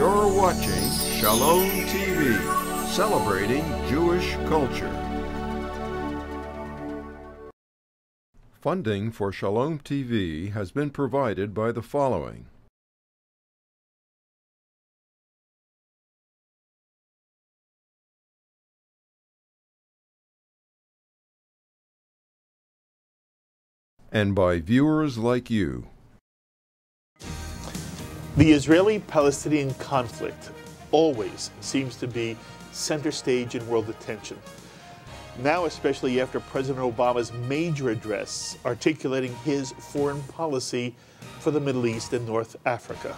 You're watching Shalom TV, celebrating Jewish culture. Funding for Shalom TV has been provided by the following. And by viewers like you. The Israeli-Palestinian conflict always seems to be center stage in world attention. Now, especially after President Obama's major address articulating his foreign policy for the Middle East and North Africa.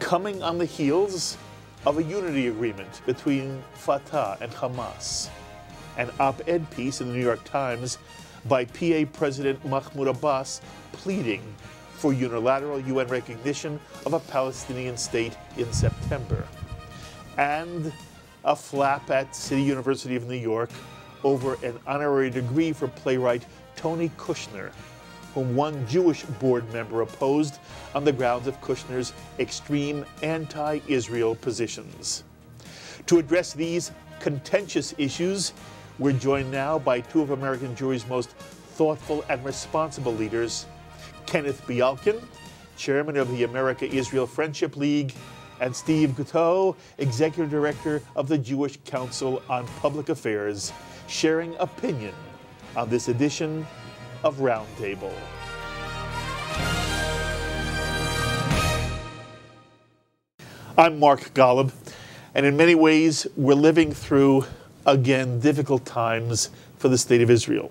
Coming on the heels of a unity agreement between Fatah and Hamas, an op-ed piece in the New York Times by PA President Mahmoud Abbas pleading for unilateral UN recognition of a Palestinian state in September, and a flap at City University of New York over an honorary degree for playwright Tony Kushner, whom one Jewish board member opposed on the grounds of Kushner's extreme anti-Israel positions. To address these contentious issues, we're joined now by two of American Jewry's most thoughtful and responsible leaders, Kenneth Bialkin, chairman of the America-Israel Friendship League, and Steve Gutow, executive director of the Jewish Council on Public Affairs, sharing opinion on this edition of Roundtable. I'm Mark Golub, and in many ways we're living through, again, difficult times for the State of Israel,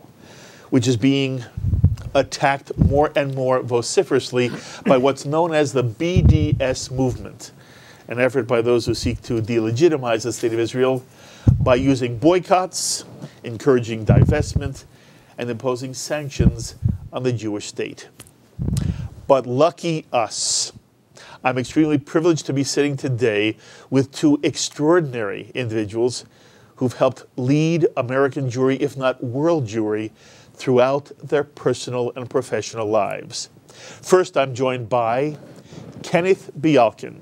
which is being attacked more and more vociferously by what's known as the BDS movement, an effort by those who seek to delegitimize the State of Israel by using boycotts, encouraging divestment, and imposing sanctions on the Jewish state. But lucky us, I'm extremely privileged to be sitting today with two extraordinary individuals who've helped lead American Jewry, if not world Jewry, throughout their personal and professional lives. First, I'm joined by Kenneth Bialkin,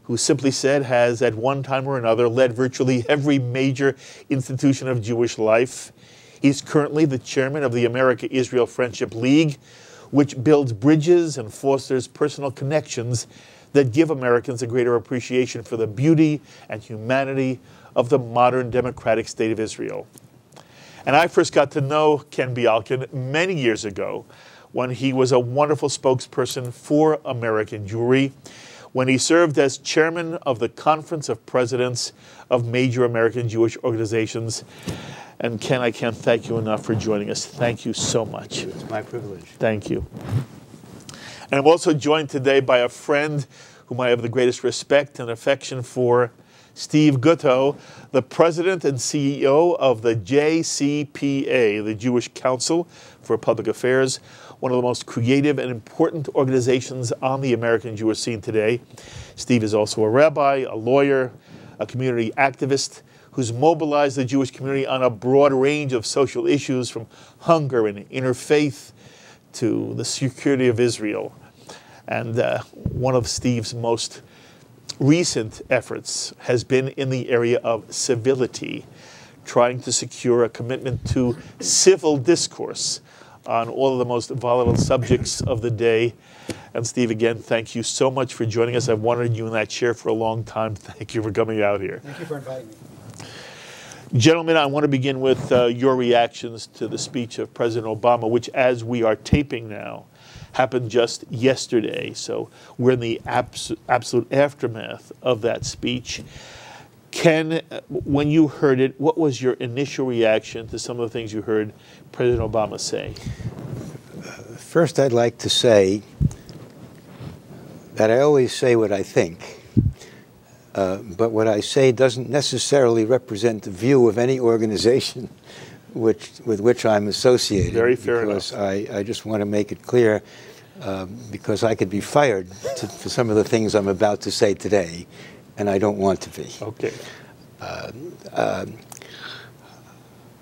who simply said has at one time or another led virtually every major institution of Jewish life. He's currently the chairman of the America-Israel Friendship League, which builds bridges and fosters personal connections that give Americans a greater appreciation for the beauty and humanity of the modern democratic state of Israel. And I first got to know Ken Bialkin many years ago when he was a wonderful spokesperson for American Jewry, when he served as chairman of the Conference of Presidents of Major American Jewish Organizations. And Ken, I can't thank you enough for joining us. Thank you so much. It's my privilege. Thank you. And I'm also joined today by a friend whom I have the greatest respect and affection for, Steve Gutow, the president and CEO of the JCPA, the Jewish Council for Public Affairs, one of the most creative and important organizations on the American Jewish scene today. Steve is also a rabbi, a lawyer, a community activist who's mobilized the Jewish community on a broad range of social issues, from hunger and interfaith to the security of Israel. And one of Steve's most recent efforts has been in the area of civility, trying to secure a commitment to civil discourse on all of the most volatile subjects of the day. And Steve, again, thank you so much for joining us. I've wanted you in that chair for a long time. Thank you for coming out here. Thank you for inviting me. Gentlemen, I want to begin with your reactions to the speech of President Obama, which, as we are taping now, happened just yesterday. So we're in the absolute aftermath of that speech. Ken, when you heard it, what was your initial reaction to some of the things you heard President Obama say? First, I'd like to say that I always say what I think, but what I say doesn't necessarily represent the view of any organization with which I'm associated. Very fair because enough. I just want to make it clear, because I could be fired for some of the things I'm about to say today, and I don't want to be. Okay. I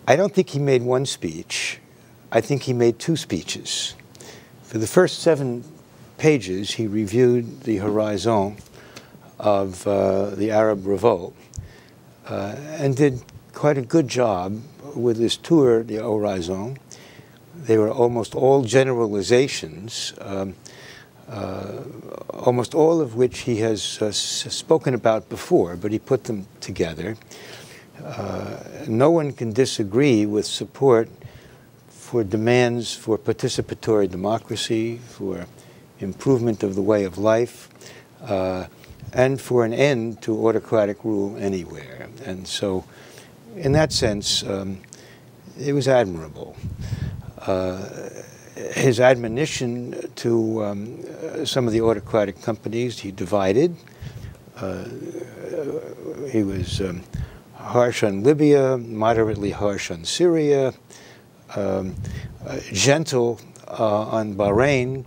don't think he made one speech. I think he made two speeches. For the first 7 pages, he reviewed the horizon of the Arab revolt, and did quite a good job with his tour, the Horizon. They were almost all generalizations, almost all of which he has spoken about before, but he put them together. No one can disagree with support for demands for participatory democracy, for improvement of the way of life, and for an end to autocratic rule anywhere. And so, in that sense, it was admirable. His admonition to some of the autocratic companies, he divided. He was harsh on Libya, moderately harsh on Syria, gentle on Bahrain,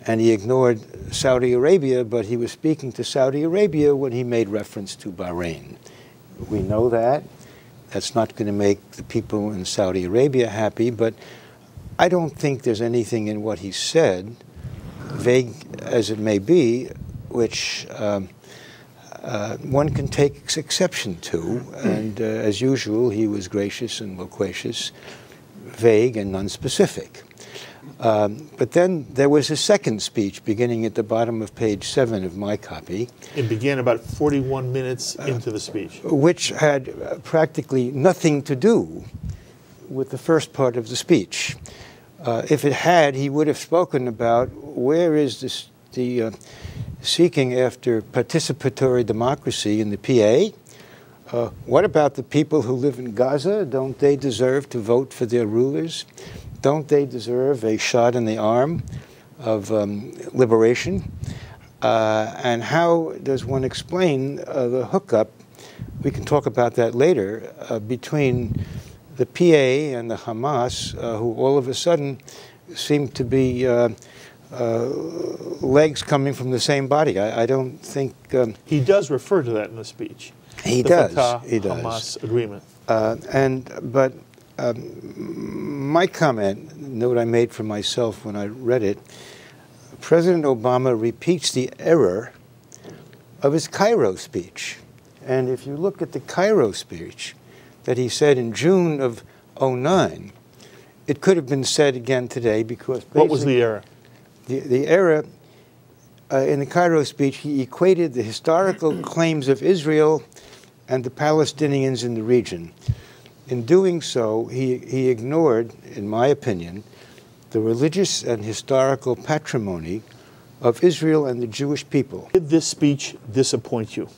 and he ignored Saudi Arabia, but he was speaking to Saudi Arabia when he made reference to Bahrain. We know that. That's not going to make the people in Saudi Arabia happy, but I don't think there's anything in what he said, vague as it may be, which one can take exception to. And as usual, he was gracious and loquacious, vague and nonspecific. But then there was a second speech beginning at the bottom of page 7 of my copy. It began about 41 minutes into the speech. Which had practically nothing to do with the first part of the speech. If it had, he would have spoken about where is this, the seeking after participatory democracy in the PA? What about the people who live in Gaza? Don't they deserve to vote for their rulers? Don't they deserve a shot in the arm of liberation? And how does one explain the hookup, we can talk about that later, between the PA and the Hamas, who all of a sudden seem to be legs coming from the same body. I don't think... he does refer to that in the speech. He does. He does. Hamas agreement. But my comment, note I made for myself when I read it, President Obama repeats the error of his Cairo speech. And if you look at the Cairo speech that he said in June of '09, it could have been said again today because what was the error? The error in the Cairo speech, he equated the historical claims of Israel and the Palestinians in the region. In doing so, he ignored, in my opinion, the religious and historical patrimony of Israel and the Jewish people. Did this speech disappoint you?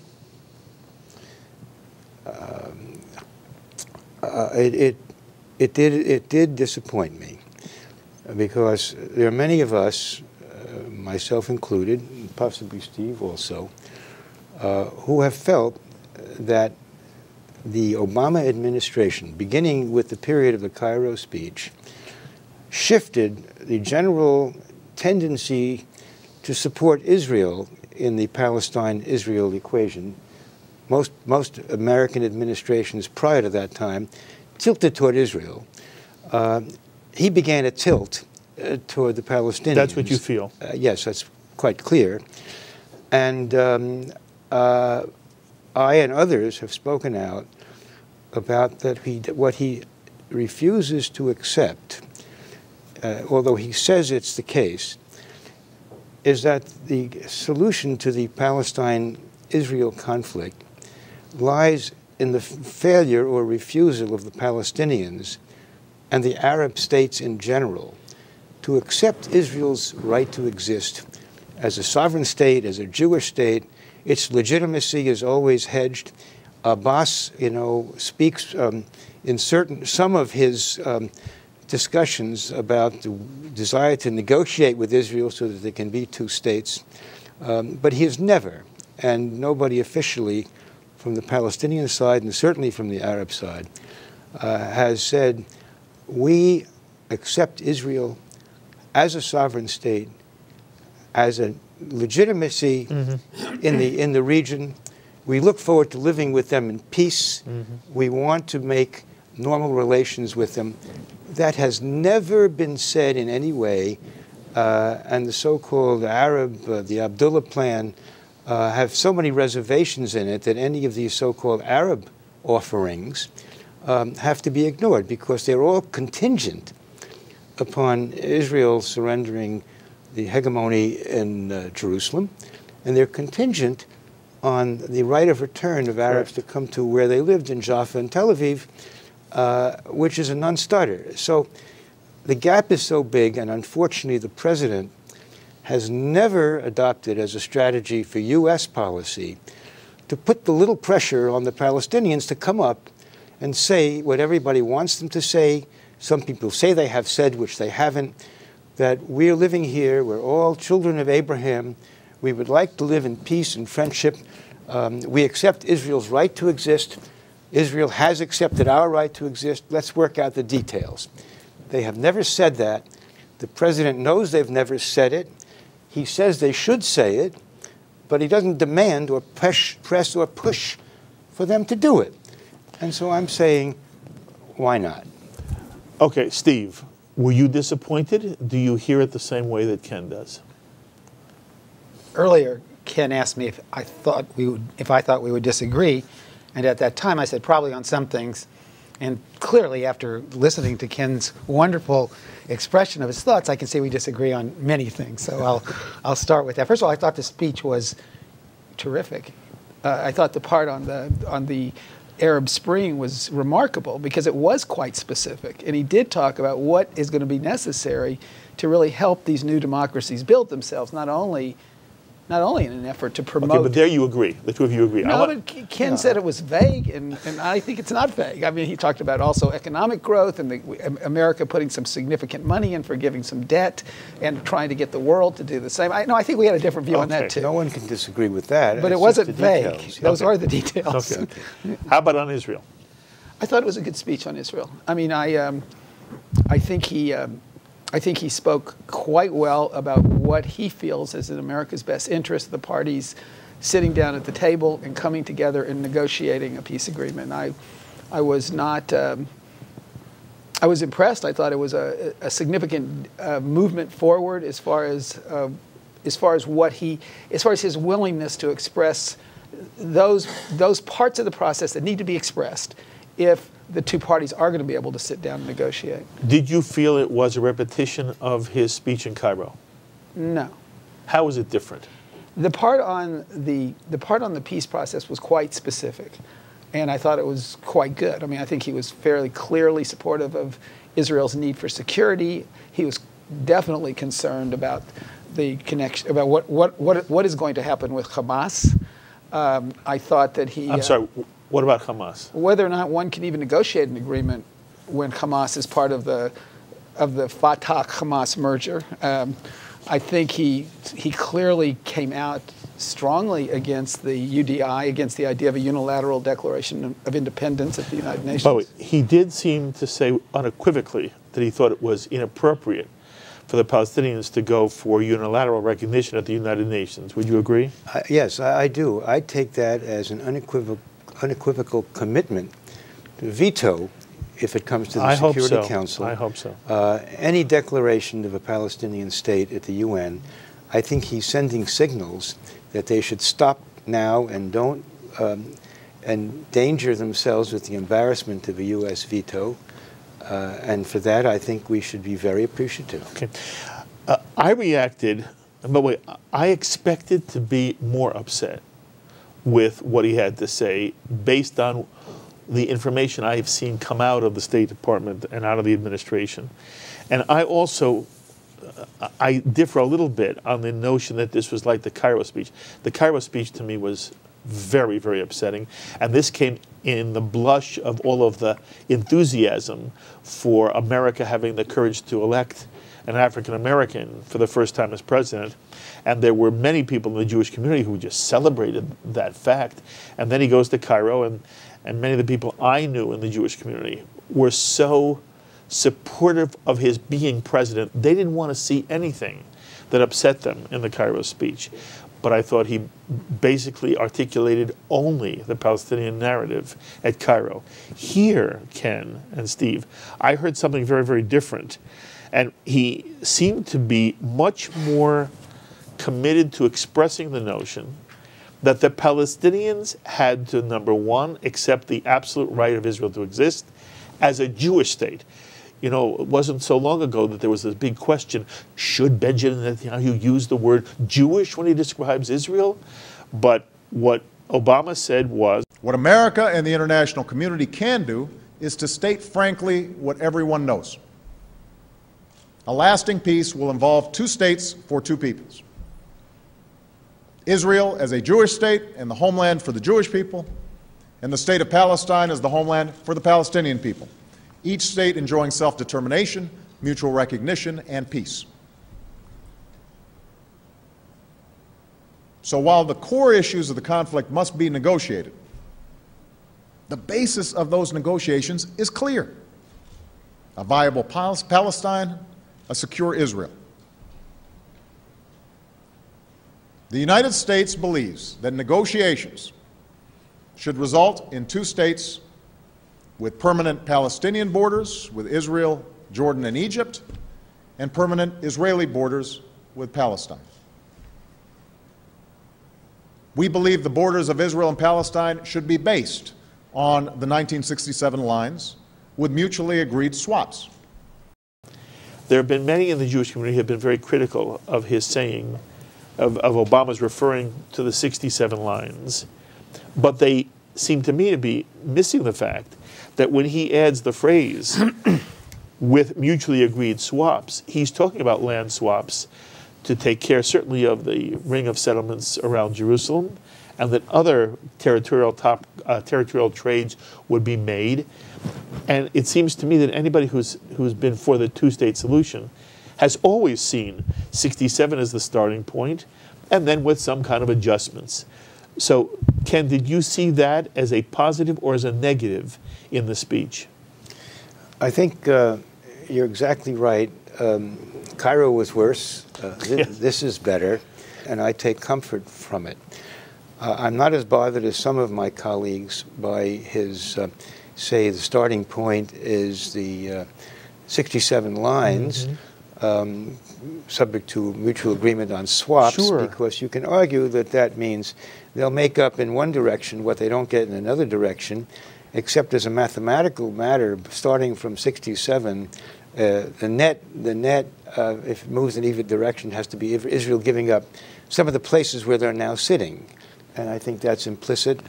It did disappoint me, because there are many of us, myself included, and possibly Steve also, who have felt that the Obama administration, beginning with the period of the Cairo speech, shifted the general tendency to support Israel in the Palestine-Israel equation. Most American administrations prior to that time tilted toward Israel. He began a tilt toward the Palestinians. That's what you feel? Yes, that's quite clear. And I and others have spoken out about that what he refuses to accept, although he says it's the case, is that the solution to the Palestine-Israel conflict lies in the failure or refusal of the Palestinians and the Arab states in general to accept Israel's right to exist as a sovereign state, as a Jewish state. Its legitimacy is always hedged. Abbas, speaks in some of his discussions about the desire to negotiate with Israel so that there can be two states. But he has never, and nobody officially from the Palestinian side and certainly from the Arab side, has said, we accept Israel as a sovereign state, as a legitimacy in the region. We look forward to living with them in peace. We want to make normal relations with them. That has never been said in any way. And the so-called Arab, the Abdullah plan, have so many reservations in it that any of these so-called Arab offerings have to be ignored because they're all contingent upon Israel surrendering the hegemony in Jerusalem, and they're contingent on the right of return of Arabs to come to where they lived in Jaffa and Tel Aviv, which is a non-starter. So the gap is so big, and unfortunately the president has never adopted as a strategy for U.S. policy to put the little pressure on the Palestinians to come up and say what everybody wants them to say. Some people say they have said, which they haven't, that we're living here, we're all children of Abraham, we would like to live in peace and friendship. We accept Israel's right to exist. Israel has accepted our right to exist. Let's work out the details. They have never said that. The president knows they've never said it. He says they should say it, but he doesn't demand or press or push for them to do it. And so I'm saying, why not? Okay, Steve, were you disappointed? Do you hear it the same way that Ken does? Earlier, Ken asked me if I thought we would disagree, and at that time I said probably on some things. And clearly, after listening to Ken's wonderful expression of his thoughts, I can see we disagree on many things. So I'll start with that. First of all, I thought the speech was terrific. I thought the part on the Arab Spring was remarkable because it was quite specific, and he did talk about what is going to be necessary to really help these new democracies build themselves, not only in an effort to promote. Okay, but there you agree. The two of you agree. No, but Ken said it was vague, and I think it's not vague. I mean, he talked about also economic growth and America putting some significant money in, forgiving some debt, and trying to get the world to do the same. I think we had a different view on that, too. No one can disagree with that. But it wasn't vague. Those are the details. Okay. How about on Israel? I thought it was a good speech on Israel. I mean, I think he spoke quite well about what he feels is in America's best interest, the parties sitting down at the table and coming together and negotiating a peace agreement. I was not, I was impressed. I thought it was a significant movement forward as far as his willingness to express those parts of the process that need to be expressed if the two parties are going to be able to sit down and negotiate. Did you feel it was a repetition of his speech in Cairo? No. How was it different? The part on the peace process was quite specific, and I thought it was quite good. I mean, I think he was fairly clearly supportive of Israel's need for security. He was definitely concerned about the connection, about what is going to happen with Hamas. I thought that he. I'm sorry. What about Hamas? Whether or not one can even negotiate an agreement when Hamas is part of the Fatah-Hamas merger. I think he clearly came out strongly against the UDI, against the idea of a unilateral declaration of independence at the United Nations. But he did seem to say unequivocally that he thought it was inappropriate for the Palestinians to go for unilateral recognition at the United Nations. Would you agree? Yes, I do. I take that as an unequivocal commitment to veto, if it comes to the Security Council. I hope so. Any declaration of a Palestinian state at the UN. I think he's sending signals that they should stop now and don't endanger themselves with the embarrassment of a U.S. veto. And for that, I think we should be very appreciative. Okay. I reacted, but wait, I expected to be more upset with what he had to say based on the information I have seen come out of the State Department and out of the administration. And I also, I differ a little bit on the notion that this was like the Cairo speech. The Cairo speech to me was very, very upsetting. And this came in the blush of all of the enthusiasm for America having the courage to elect an African American for the first time as president. And there were many people in the Jewish community who just celebrated that fact. And then he goes to Cairo, and many of the people I knew in the Jewish community were so supportive of his being president, they didn't want to see anything that upset them in the Cairo speech. But I thought he basically articulated only the Palestinian narrative at Cairo. Here, Ken and Steve, I heard something very, very different. And he seemed to be much more committed to expressing the notion that the Palestinians had to, number one, accept the absolute right of Israel to exist as a Jewish state. You know, it wasn't so long ago that there was this big question, should Benjamin Netanyahu use the word Jewish when he describes Israel? But what Obama said was, what America and the international community can do is to state frankly what everyone knows. A lasting peace will involve two states for two peoples. Israel as a Jewish state and the homeland for the Jewish people, and the state of Palestine as the homeland for the Palestinian people, each state enjoying self-determination, mutual recognition, and peace. So while the core issues of the conflict must be negotiated, the basis of those negotiations is clear: a viable Palestine, a secure Israel. The United States believes that negotiations should result in two states with permanent Palestinian borders with Israel, Jordan, and Egypt, and permanent Israeli borders with Palestine. We believe the borders of Israel and Palestine should be based on the 1967 lines with mutually agreed swaps. there have been many in the Jewish community who have been very critical of his saying, of Obama's referring to the 67 lines. But they seem to me to be missing the fact that when he adds the phrase with mutually agreed swaps, he's talking about land swaps to take care certainly of the ring of settlements around Jerusalem, and that other territorial trades would be made. And it seems to me that anybody who's been for the two-state solution has always seen 67 as the starting point, and then with some kind of adjustments. So, Ken, did you see that as a positive or as a negative in the speech? I think you're exactly right. Cairo was worse. This is better, and I take comfort from it. I'm not as bothered as some of my colleagues by his, say, the starting point is the 67 lines, subject to mutual agreement on swaps, because you can argue that that means they'll make up in one direction what they don't get in another direction, except as a mathematical matter, starting from 67, the net, if it moves in either direction, has to be Israel giving up some of the places where they're now sitting. And I think that's implicit.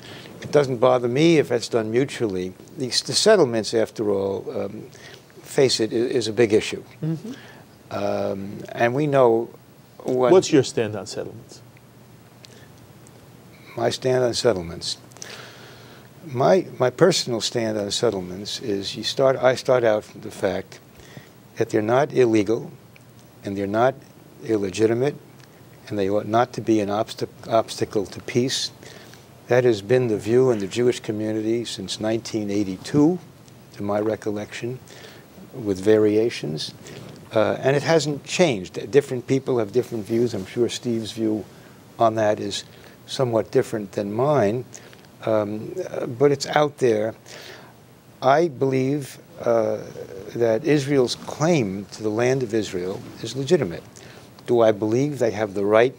It doesn't bother me if that's done mutually. The settlements, after all, face it, is a big issue. And we know what... What's your stand on settlements? My stand on settlements. My personal stand on settlements is I start out from the fact that they're not illegal and they're not illegitimate, and they ought not to be an obstacle to peace. That has been the view in the Jewish community since 1982, to my recollection, with variations. And it hasn't changed. Different people have different views. I'm sure Steve's view on that is somewhat different than mine, but it's out there. I believe that Israel's claim to the land of Israel is legitimate. Do I believe they have the right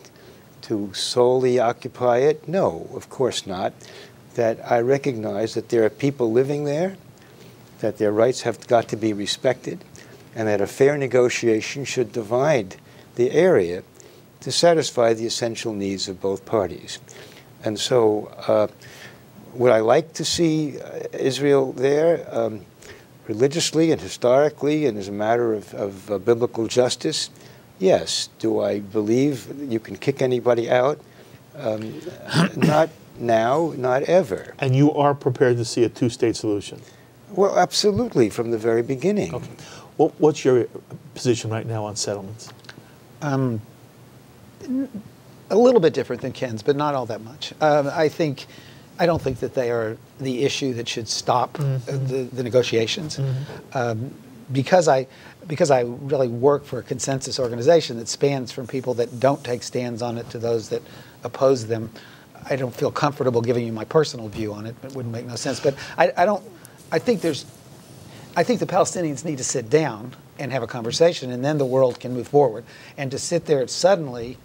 to solely occupy it? No, of course not. That I recognize that there are people living there, that their rights have got to be respected, and that a fair negotiation should divide the area to satisfy the essential needs of both parties. And so would I like to see Israel there religiously and historically and as a matter of biblical justice? Yes. Do I believe you can kick anybody out? Not now, not ever. And you are prepared to see a two-state solution? Well, absolutely, from the very beginning. Okay. Well, what's your position right now on settlements? A little bit different than Ken's, but not all that much. I don't think that they are the issue that should stop the negotiations. Because I really work for a consensus organization that spans from people that don't take stands on it to those that oppose them. I don't feel comfortable giving you my personal view on it. It wouldn't make no sense. But I think the Palestinians need to sit down and have a conversation, and then the world can move forward. And to sit there suddenly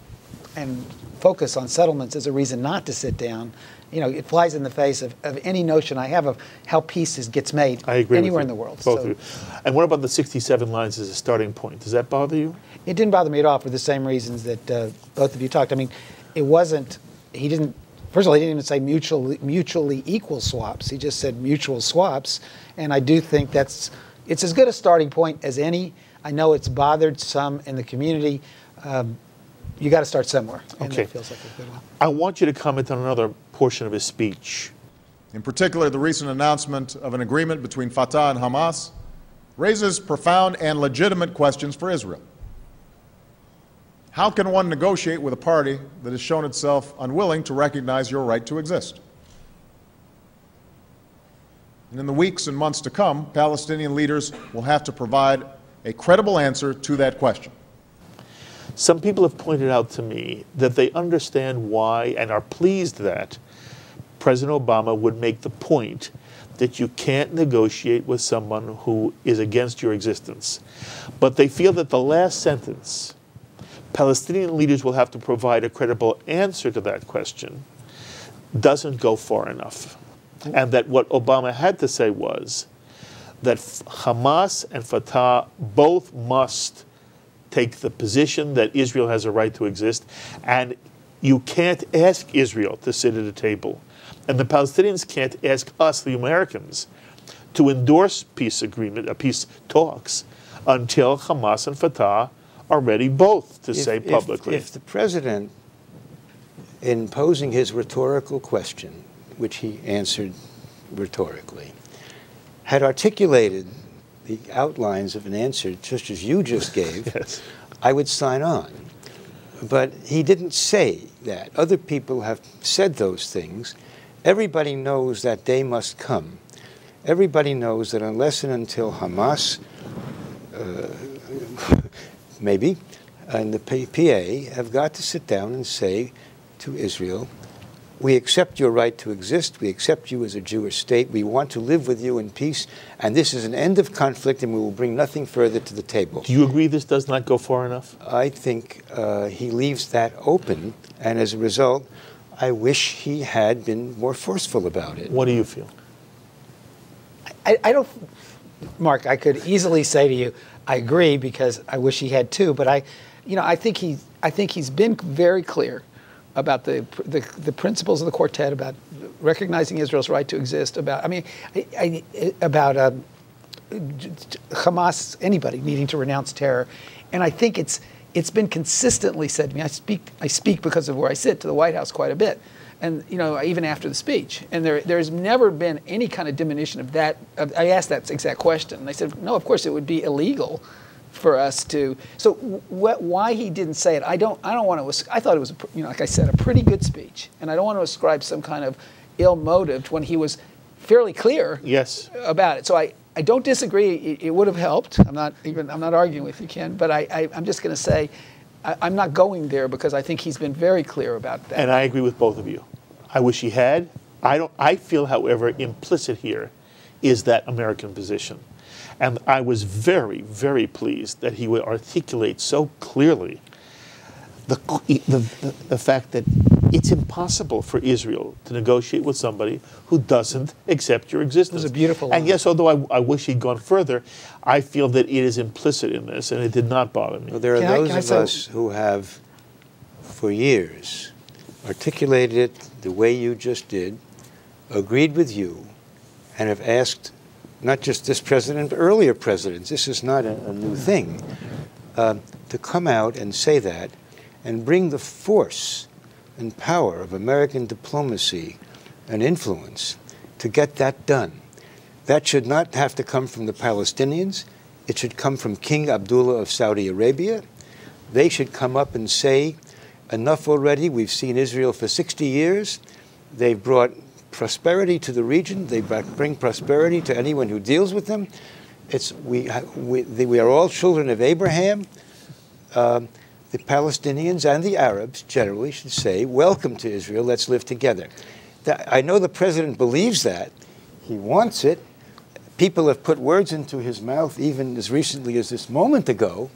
and focus on settlements as a reason not to sit down, it flies in the face of any notion I have of how peace gets made I agree anywhere with in you, the world. Both of you. And what about the 67 lines as a starting point? Does that bother you? It didn't bother me at all for the same reasons that both of you talked. I mean, it wasn't, first of all, he didn't even say mutually equal swaps. He just said mutual swaps. And I do think it's as good a starting point as any. I know it's bothered some in the community. You got to start somewhere. And Okay. that feels like a good one. I want you to comment on another portion of his speech. In particular, the recent announcement of an agreement between Fatah and Hamas raises profound and legitimate questions for Israel. How can one negotiate with a party that has shown itself unwilling to recognize your right to exist? And in the weeks and months to come, Palestinian leaders will have to provide a credible answer to that question. Some people have pointed out to me that they understand why and are pleased that President Obama would make the point that you can't negotiate with someone who is against your existence. But they feel that the last sentence, Palestinian leaders will have to provide a credible answer to that question, doesn't go far enough. And that what Obama had to say was that Hamas and Fatah both must take the position that Israel has a right to exist, and you can't ask Israel to sit at a table. And the Palestinians can't ask us, the Americans, to endorse peace talks until Hamas and Fatah are ready both to say publicly. If the president, in posing his rhetorical question, which he answered rhetorically, had articulated the outlines of an answer just as you just gave, Yes. I would sign on. But he didn't say that. Other people have said those things. Everybody knows that day must come. Everybody knows that unless and until Hamas, maybe, and the PA have got to sit down and say to Israel, we accept your right to exist. We accept you as a Jewish state. We want to live with you in peace. And this is an end of conflict, and we will bring nothing further to the table. Do you agree this does not go far enough? I think he leaves that open. And as a result, I wish he had been more forceful about it. What do you feel? I don't, Mark, I could easily say to you, I agree, because I wish he had too. But I think he's been very clear about the principles of the quartet, about recognizing Israel's right to exist, about Hamas, anybody needing to renounce terror, and I think it's been consistently said to me. I speak because of where I sit to the White House quite a bit, and even after the speech, and there's never been any kind of diminution of that. I asked that exact question, and they said, no, of course it would be illegal for us to. So why he didn't say it, I don't want to. I thought it was, like I said, a pretty good speech, and I don't want to ascribe some kind of ill motive when he was fairly clear. Yes. About it. So I don't disagree. It would have helped. I'm not arguing with you, Ken, but I'm just going to say I'm not going there because I think he's been very clear about that. And I agree with both of you. I wish he had. I feel, however, implicit here is that American position. And I was very, very pleased that he would articulate so clearly the fact that it's impossible for Israel to negotiate with somebody who doesn't accept your existence. It was a beautiful line. And yes, although I wish he'd gone further, I feel that it is implicit in this, and it did not bother me. Well, there are those of us who have, for years, articulated it the way you just did, agreed with you, and have asked not just this president, but earlier presidents, this is not a new thing, to come out and say that and bring the force and power of American diplomacy and influence to get that done. That should not have to come from the Palestinians. It should come from King Abdullah of Saudi Arabia. They should come up and say, enough already. We've seen Israel for 60 years. They've brought prosperity to the region. They bring prosperity to anyone who deals with them. We are all children of Abraham. The Palestinians and the Arabs generally should say, welcome to Israel, let's live together. I know the president believes that. He wants it. People have put words into his mouth even as recently as this moment ago.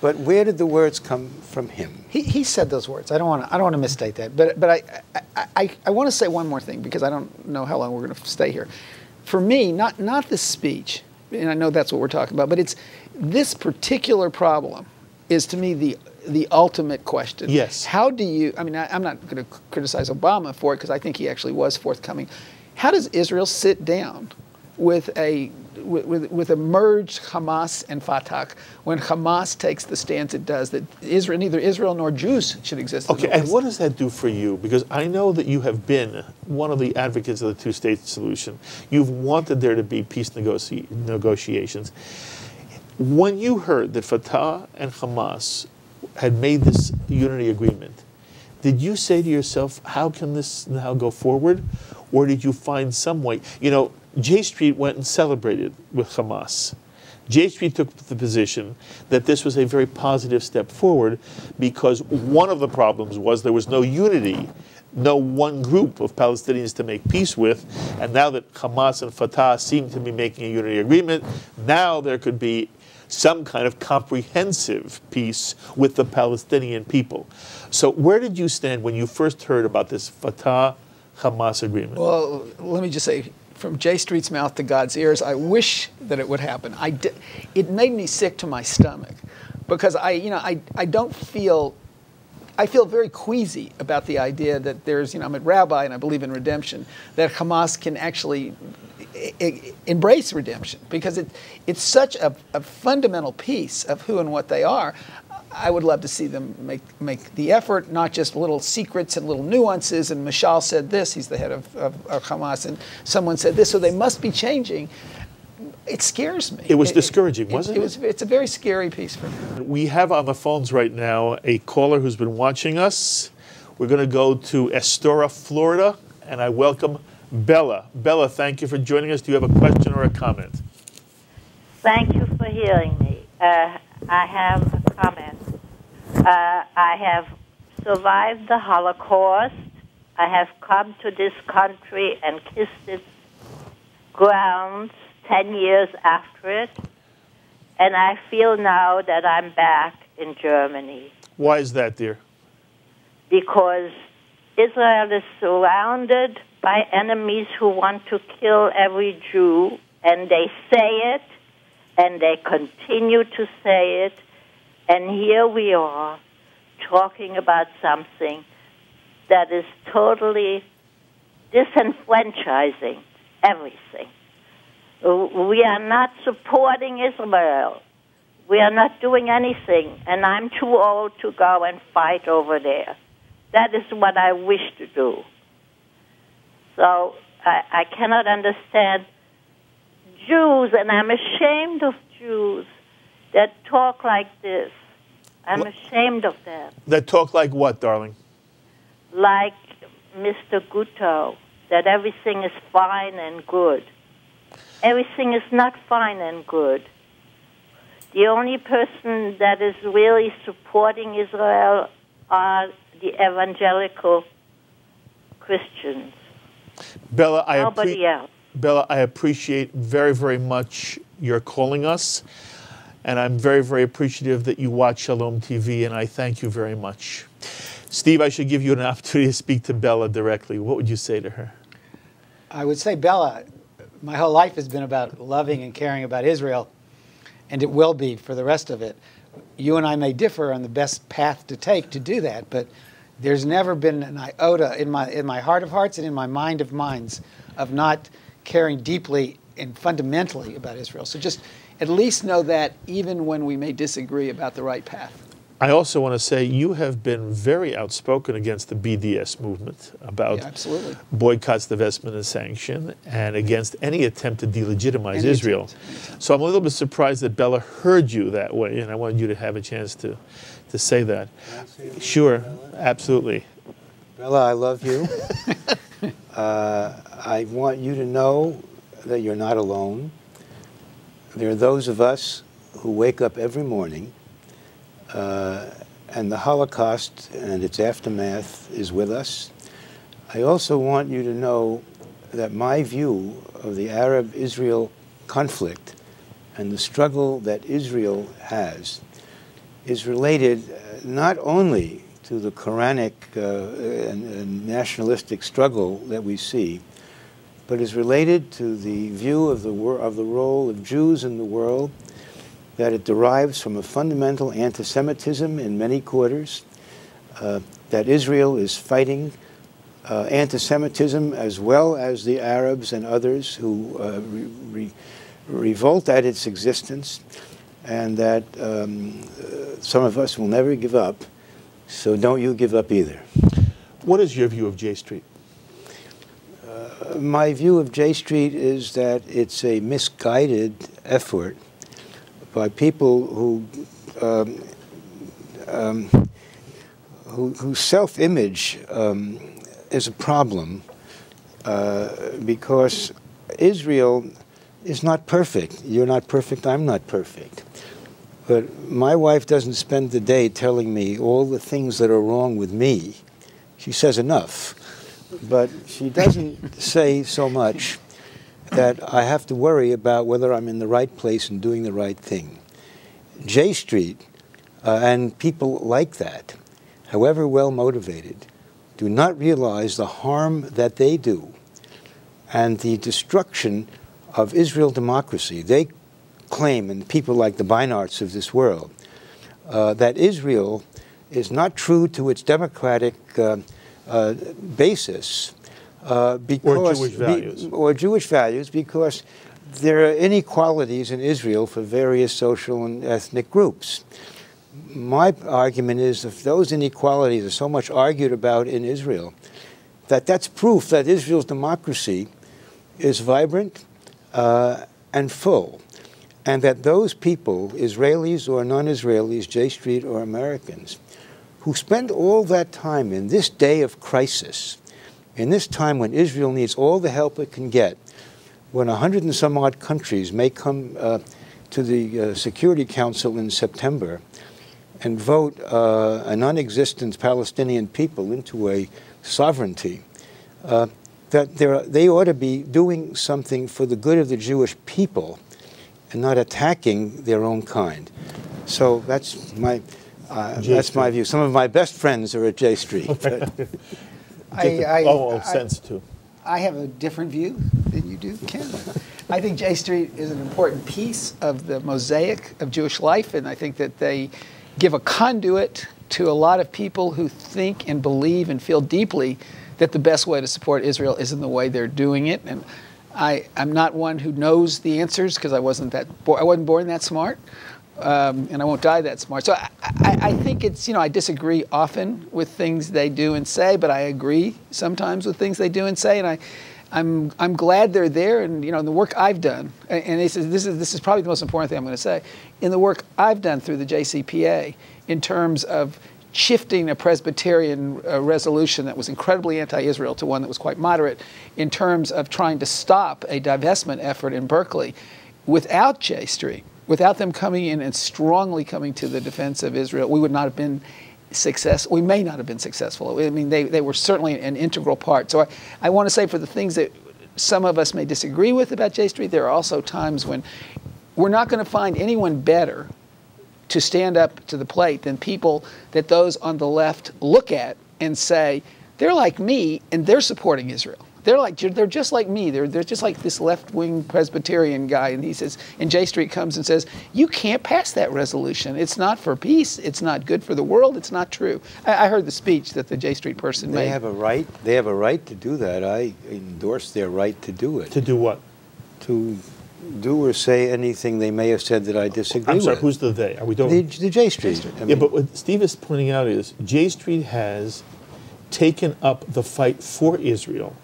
But where did the words come from him? He said those words. I don't want to misstate that. But I want to say one more thing, because I don't know how long we're going to stay here. For me, not this speech, and I know that's what we're talking about, but it's this particular problem is, to me, the ultimate question. Yes. How do you? I mean, I'm not going to criticize Obama for it, because I think he actually was forthcoming. How does Israel sit down with a merged Hamas and Fatah when Hamas takes the stance it does, that neither Israel nor Jews should exist? Okay, and what does that do for you? Because I know that you have been one of the advocates of the two-state solution. You've wanted there to be peace negotiations. When you heard that Fatah and Hamas had made this unity agreement, did you say to yourself, how can this now go forward? Or did you find some way? You know, J Street went and celebrated with Hamas. J Street took the position that this was a very positive step forward, because one of the problems was there was no unity, no one group of Palestinians to make peace with, and now that Hamas and Fatah seem to be making a unity agreement, now there could be some kind of comprehensive peace with the Palestinian people. So where did you stand when you first heard about this Fatah-Hamas agreement? Well, let me just say, from J Street's mouth to God's ears, I wish that it would happen. It made me sick to my stomach, because I don't feel, I feel very queasy about the idea that there's, I'm a rabbi and I believe in redemption, that Hamas can actually embrace redemption, because it's such a fundamental piece of who and what they are. I would love to see them make the effort, not just little secrets and little nuances. And Mishal said this, he's the head of Hamas, and someone said this, so they must be changing. It scares me. It was discouraging, wasn't it? It's a very scary piece for me. We have on the phones right now a caller who's been watching us. We're going to go to Astoria, Florida, and I welcome Bella. Bella, thank you for joining us. Do you have a question or a comment? Thank you for hearing me. I have a comment. I have survived the Holocaust. I have come to this country and kissed its grounds 10 years after it. And I feel now that I'm back in Germany. Why is that, dear? Because Israel is surrounded by enemies who want to kill every Jew, and they say it, and they continue to say it, and here we are talking about something that is totally disenfranchising everything. We are not supporting Israel. We are not doing anything, and I'm too old to go and fight over there. That is what I wish to do. So I cannot understand Jews, and I'm ashamed of Jews that talk like this. I'm ashamed of them. That talk like what, darling? Like Mr. Gutow, that everything is fine and good. Everything is not fine and good. The only person that is really supporting Israel are the evangelical Christians. Bella, Nobody else. Bella, I appreciate very, very much your calling us, and I'm very, very appreciative that you watch Shalom TV, and I thank you very much. Steve, I should give you an opportunity to speak to Bella directly. What would you say to her? I would say, Bella, my whole life has been about loving and caring about Israel, and it will be for the rest of it. You and I may differ on the best path to take to do that, but there's never been an iota in my heart of hearts and in my mind of minds of not caring deeply and fundamentally about Israel. So just at least know that, even when we may disagree about the right path. I also want to say you have been very outspoken against the BDS movement about boycotts, divestment, and sanction, and against any attempt to delegitimize Israel. So I'm a little bit surprised that Bella heard you that way, and I wanted you to have a chance to say that. Sure, absolutely. Bella, I love you. I want you to know that you're not alone. There are those of us who wake up every morning, and the Holocaust and its aftermath is with us. I also want you to know that my view of the Arab-Israel conflict and the struggle that Israel has is related not only to the Quranic and nationalistic struggle that we see, but is related to the view of the role of Jews in the world, that it derives from a fundamental anti-Semitism in many quarters, that Israel is fighting anti-Semitism as well as the Arabs and others who revolt at its existence, and that some of us will never give up, so don't you give up either. What is your view of J Street? My view of J Street is that it's a misguided effort by people whose self-image is a problem because Israel is not perfect. You're not perfect, I'm not perfect. But my wife doesn't spend the day telling me all the things that are wrong with me. She says enough, but she doesn't say so much that I have to worry about whether I'm in the right place and doing the right thing. J Street and people like that, however well motivated, do not realize the harm that they do and the destruction of Israel democracy. They claim, and people like the Beinarts of this world, that Israel is not true to its democratic basis because, or Jewish values, because there are inequalities in Israel for various social and ethnic groups. My argument is if those inequalities are so much argued about in Israel, that's proof that Israel's democracy is vibrant and full, and that those people, Israelis or non-Israelis, J Street or Americans, who spend all that time in this day of crisis, in this time when Israel needs all the help it can get, when 100 and some odd countries may come to the Security Council in September and vote a non-existent Palestinian people into a sovereignty, that they ought to be doing something for the good of the Jewish people and not attacking their own kind. So that's my view. Some of my best friends are at J Street. Sense too. I have a different view than you do, Ken. I think J Street is an important piece of the mosaic of Jewish life, and I think that they give a conduit to a lot of people who think and believe and feel deeply that the best way to support Israel is in the way they're doing it. And I'm not one who knows the answers because I wasn't born that smart, and I won't die that smart. So I think it's, I disagree often with things they do and say, but I agree sometimes with things they do and say, and I'm glad they're there. And in the work I've done, and this is probably the most important thing I'm going to say, in the work I've done through the JCPA in terms of shifting a Presbyterian resolution that was incredibly anti-Israel to one that was quite moderate, in terms of trying to stop a divestment effort in Berkeley. Without J Street, without them coming in and strongly coming to the defense of Israel, we would not have been successful. We may not have been successful. I mean, they were certainly an integral part. So I want to say, for the things that some of us may disagree with about J Street, there are also times when we're not going to find anyone better to stand up to the plate than people that those on the left look at and say, they're like me and they're supporting Israel. They're just like me. They're just like this left-wing Presbyterian guy. And he says, and J Street comes and says, you can't pass that resolution. It's not for peace. It's not good for the world. It's not true. I heard the speech that the J Street person made. They have a right. They have a right to do that. I endorse their right to do it. To do what? To do or say anything they may have said that I disagree with. I'm sorry, who's the they? Are we doing the J Street? Yeah, but what Steve is pointing out is J Street has taken up the fight for Israel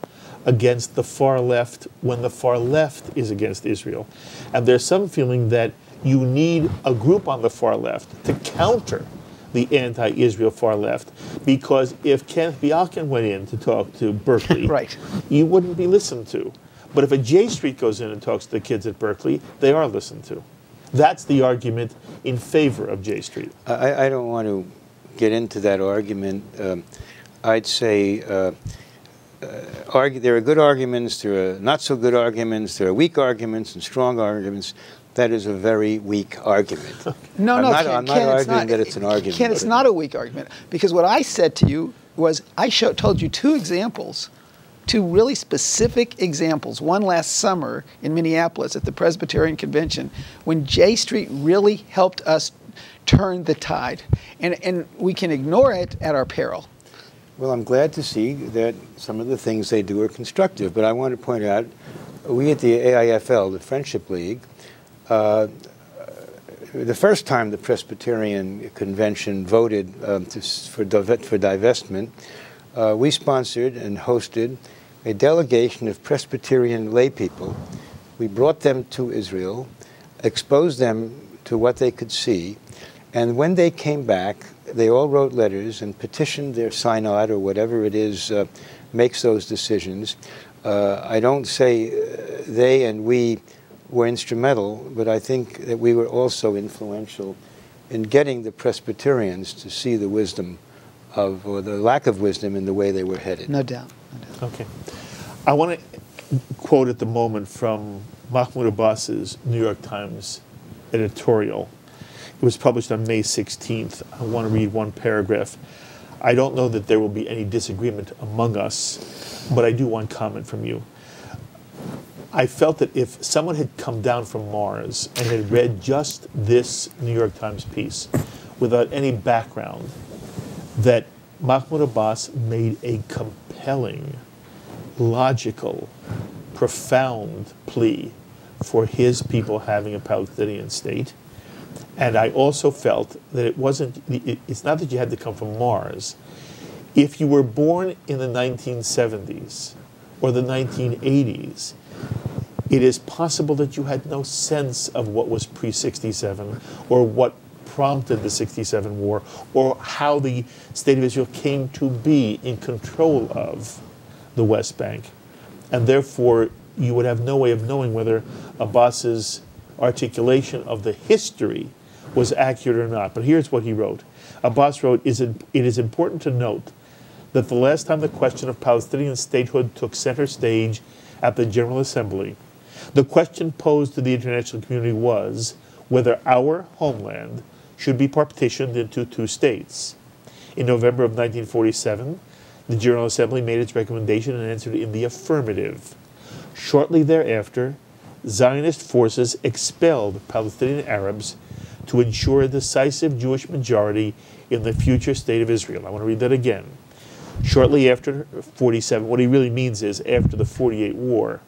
against the far left when the far left is against Israel. And there's some feeling that you need a group on the far left to counter the anti-Israel far left, because if Kenneth Bialkin went in to talk to Berkeley, right, you wouldn't be listened to. But if a J Street goes in and talks to the kids at Berkeley, they are listened to. That's the argument in favor of J Street. I don't want to get into that argument. I'd say there are good arguments, there are not so good arguments, there are weak arguments and strong arguments. that is a very weak argument. No, I'm no, not, Ken, I'm not Ken, arguing that it's an argument. Ken, it's not a weak argument, because what I said to you was told you two examples, two really specific examples. One last summer in Minneapolis at the Presbyterian Convention, when J Street really helped us turn the tide, and we can ignore it at our peril. Well, I'm glad to see that some of the things they do are constructive, but I want to point out, we at the AIFL, the Friendship League, the first time the Presbyterian Convention voted for divestment, we sponsored and hosted a delegation of Presbyterian lay people. We brought them to Israel, exposed them to what they could see, and when they came back, they all wrote letters and petitioned their synod, or whatever it is makes those decisions. I don't say they and we were instrumental, but I think that we were also influential in getting the Presbyterians to see the wisdom of, or the lack of wisdom in the way they were headed. No doubt. Okay. I want to quote at the moment from Mahmoud Abbas's New York Times editorial. It was published on May 16th. I want to read one paragraph. I don't know that there will be any disagreement among us, but I do want comment from you. I felt that if someone had come down from Mars and had read just this New York Times piece without any background, that Mahmoud Abbas made a compelling, logical, profound plea for his people having a Palestinian state. And I also felt that it's not that you had to come from Mars. If you were born in the 1970s or the 1980s, it is possible that you had no sense of what was pre-67 or what prompted the 67 war or how the State of Israel came to be in control of the West Bank. And therefore, you would have no way of knowing whether Abbas's articulation of the history was accurate or not. But here's what he wrote. Abbas wrote, it is important to note that the last time the question of Palestinian statehood took center stage at the General Assembly, the question posed to the international community was whether our homeland should be partitioned into two states. In November of 1947, the General Assembly made its recommendation and answered in the affirmative. Shortly thereafter, Zionist forces expelled Palestinian Arabs to ensure a decisive Jewish majority in the future state of Israel. I want to read that again. Shortly after 47, what he really means is after the 48 war,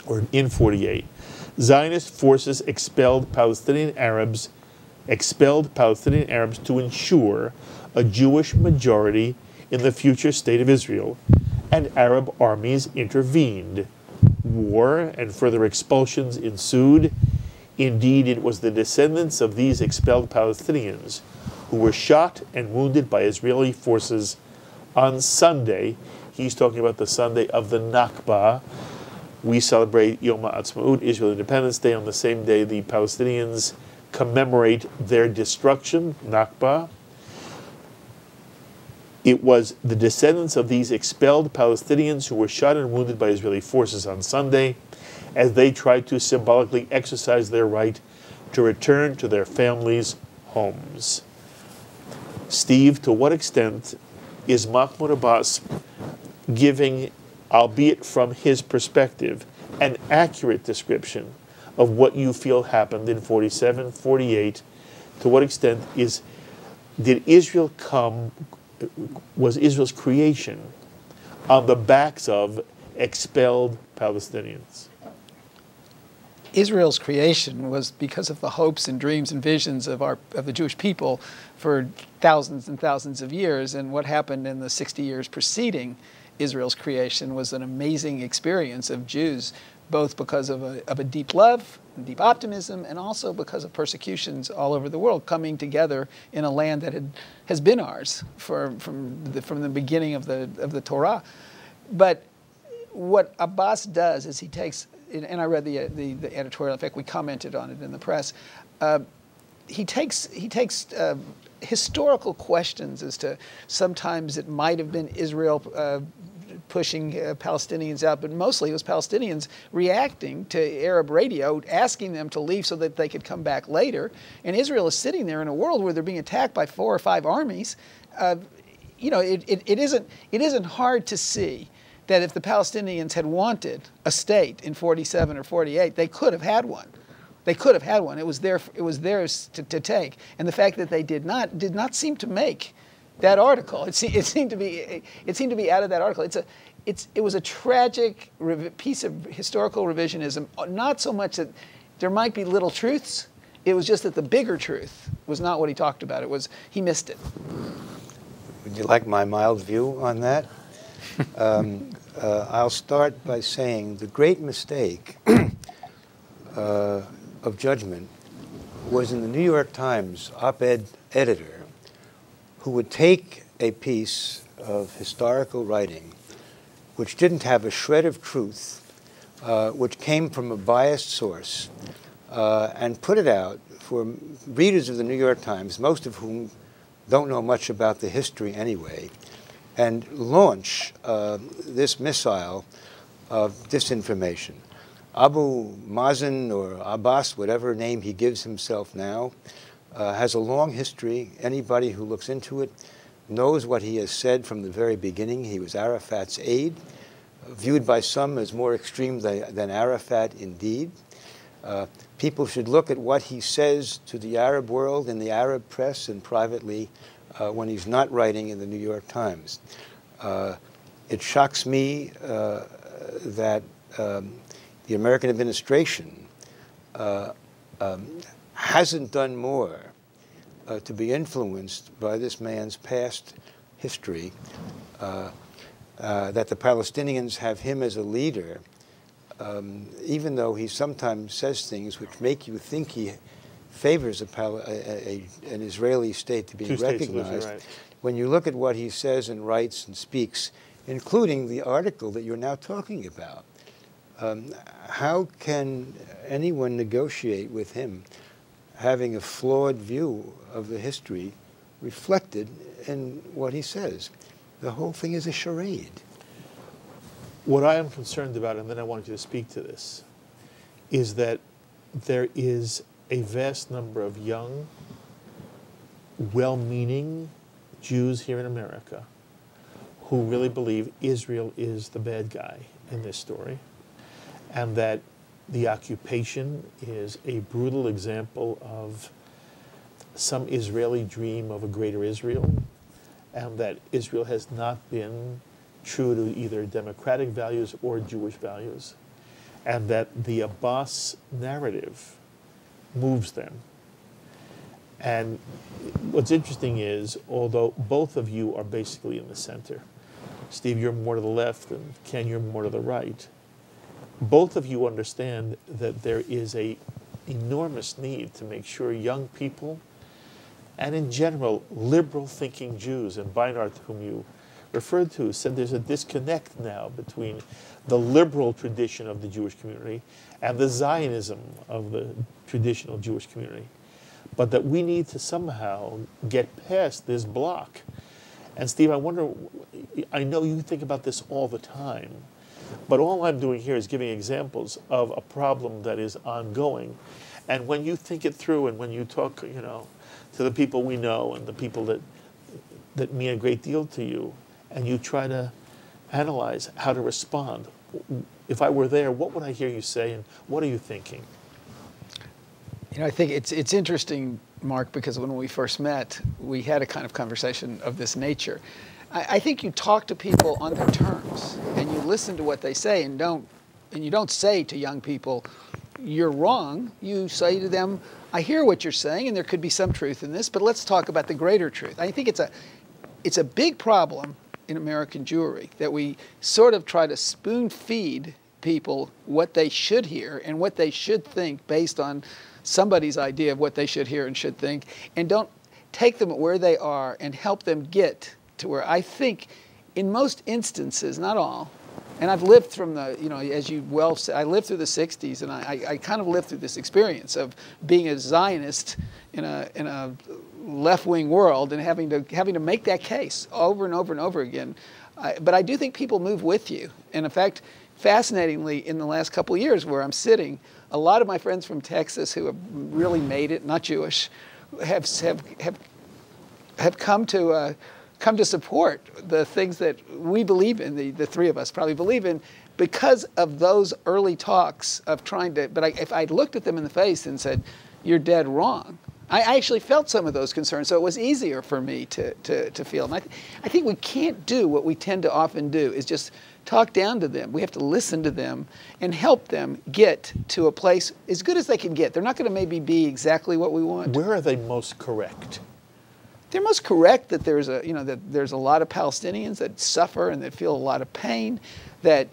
or in 48, Zionist forces expelled Palestinian Arabs to ensure a Jewish majority in the future state of Israel, and Arab armies intervened. War and further expulsions ensued. Indeed, it was the descendants of these expelled Palestinians who were shot and wounded by Israeli forces on Sunday. He's talking about the Sunday of the Nakba. We celebrate Yom HaAtzmaut, Israel Independence Day, on the same day the Palestinians commemorate their destruction, Nakba. It was the descendants of these expelled Palestinians who were shot and wounded by Israeli forces on Sunday as they tried to symbolically exercise their right to return to their families' homes. Steve, to what extent is Mahmoud Abbas giving, albeit from his perspective, an accurate description of what you feel happened in 47, 48? To what extent did Israel was Israel's creation on the backs of expelled Palestinians? Israel's creation was because of the hopes and dreams and visions of the Jewish people for thousands and thousands of years, and what happened in the 60 years preceding Israel's creation was an amazing experience of Jews, both because of a deep love, and deep optimism, and also because of persecutions all over the world coming together in a land that has been ours from the beginning of the Torah. But what Abbas does is he takes, and I read the editorial. In fact, we commented on it in the press. He takes historical questions as to sometimes it might have been Israel pushing Palestinians out, but mostly it was Palestinians reacting to Arab radio, asking them to leave so that they could come back later. And Israel is sitting there in a world where they're being attacked by 4 or 5 armies. You know, it isn't hard to see that if the Palestinians had wanted a state in 47 or 48, they could have had one. They could have had one. It was theirs to take. And the fact that they did not seem to make that article. It seemed to be out of that article. It was a tragic piece of historical revisionism. Not so much that there might be little truths. It was just that the bigger truth was not what he talked about. It was he missed it. Would you like my mild view on that? I'll start by saying the great mistake of judgment was in the New York Times op-ed editor who would take a piece of historical writing which didn't have a shred of truth, which came from a biased source, and put it out for readers of the New York Times, most of whom don't know much about the history anyway, and launch this missile of disinformation. Abu Mazen or Abbas, whatever name he gives himself now, has a long history. Anybody who looks into it knows what he has said from the very beginning. He was Arafat's aide, viewed by some as more extreme than Arafat indeed. People should look at what he says to the Arab world in the Arab press and privately when he's not writing in the New York Times. It shocks me that the American administration hasn't done more to be influenced by this man's past history, that the Palestinians have him as a leader, even though he sometimes says things which make you think he favors an Israeli state to be recognized. Right. When you look at what he says and writes and speaks, including the article that you're now talking about, how can anyone negotiate with him having a flawed view of the history reflected in what he says? The whole thing is a charade. What I am concerned about, and then I want you to speak to this, is that there is a vast number of young, well-meaning Jews here in America who really believe Israel is the bad guy in this story, and that the occupation is a brutal example of some Israeli dream of a greater Israel, and that Israel has not been true to either democratic values or Jewish values, and that the Abbas narrative moves them. And what's interesting is, although both of you are basically in the center, Steve, you're more to the left, and Ken, you're more to the right, both of you understand that there is an enormous need to make sure young people, and in general, liberal-thinking Jews, and Beinart, whom you referred to, said there's a disconnect now between the liberal tradition of the Jewish community and the Zionism of the traditional Jewish community, but that we need to somehow get past this block. And Steve, I wonder, I know you think about this all the time, but all I'm doing here is giving examples of a problem that is ongoing. And when you think it through, and when you talk, to the people we know and the people that mean a great deal to you, and you try to analyze how to respond, if I were there, what would I hear you say, and what are you thinking? I think it's interesting, Mark, because when we first met, we had a kind of conversation of this nature. I think you talk to people on their terms, and you listen to what they say, and you don't say to young people, "You're wrong." You say to them, "I hear what you're saying, and there could be some truth in this, but let's talk about the greater truth." I think it's a big problem in American Jewry that we sort of try to spoon feed people what they should hear and what they should think based on somebody's idea of what they should hear and should think, and don't take them where they are and help them get to where I think in most instances, not all, and I've lived from the, as you well said, I lived through the 60s, and I kind of lived through this experience of being a Zionist in a left-wing world and having to make that case over and over and over again. But I do think people move with you. And in fact, fascinatingly, in the last couple of years where I'm sitting, a lot of my friends from Texas who have really made it, not Jewish, have come to support the things that we believe in, the three of us probably believe in, because of those early talks of trying to, but if I'd looked at them in the face and said, you're dead wrong, I actually felt some of those concerns, so it was easier for me to feel them. I think we can't do what we tend to often do, is just talk down to them. We have to listen to them and help them get to a place as good as they can get. They're not going to maybe be exactly what we want. Where are they most correct? They're most correct that there's a lot of Palestinians that suffer and that feel a lot of pain. That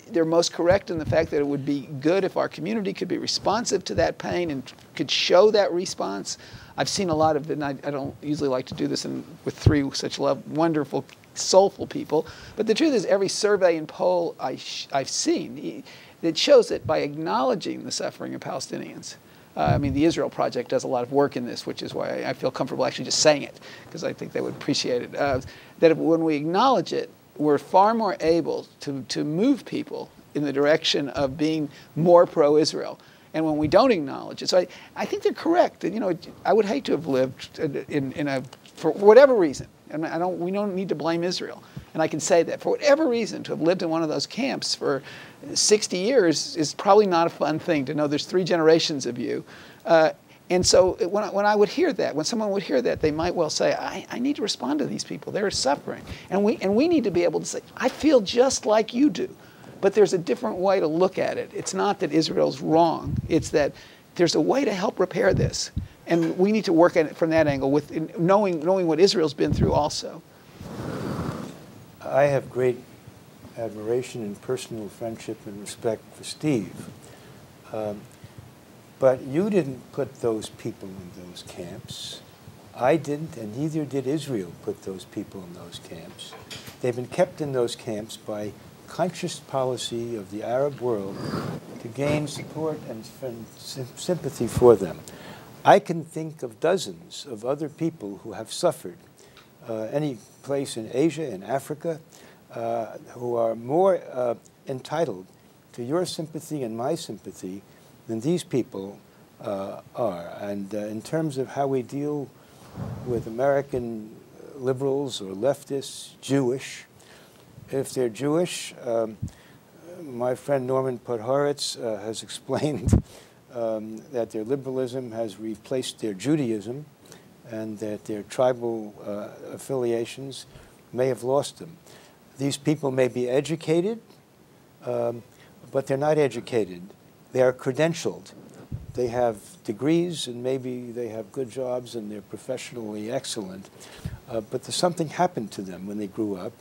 they're most correct in the fact that it would be good if our community could be responsive to that pain and could show that response. I've seen a lot of it, and I don't usually like to do this with three such wonderful, soulful people. But the truth is, every survey and poll I've seen, it shows that by acknowledging the suffering of Palestinians. I mean, the Israel Project does a lot of work in this, which is why I feel comfortable actually just saying it, because I think they would appreciate it. That when we acknowledge it, we're far more able to move people in the direction of being more pro-Israel. And when we don't acknowledge it, so I think they're correct. I would hate to have lived for whatever reason. And we don't need to blame Israel. And I can say that for whatever reason, to have lived in one of those camps for 60 years is probably not a fun thing to know there's 3 generations of you. And so when I would hear that, when someone would hear that, they might well say, I need to respond to these people. They're suffering. And we need to be able to say, I feel just like you do. But there's a different way to look at it. It's not that Israel's wrong. It's that there's a way to help repair this. And we need to work at it from that angle, with knowing what Israel's been through also. I have great admiration and personal friendship and respect for Steve. But you didn't put those people in those camps. I didn't, and neither did Israel put those people in those camps. They've been kept in those camps by conscious policy of the Arab world to gain support and sympathy for them. I can think of dozens of other people who have suffered any place in Asia, in Africa, who are more entitled to your sympathy and my sympathy than these people are. And in terms of how we deal with American liberals or leftists, Jewish, if they're Jewish, my friend Norman Podhoretz has explained that their liberalism has replaced their Judaism, and that their tribal affiliations may have lost them. These people may be educated, but they're not educated. They are credentialed. They have degrees, and maybe they have good jobs, and they're professionally excellent. But something happened to them when they grew up.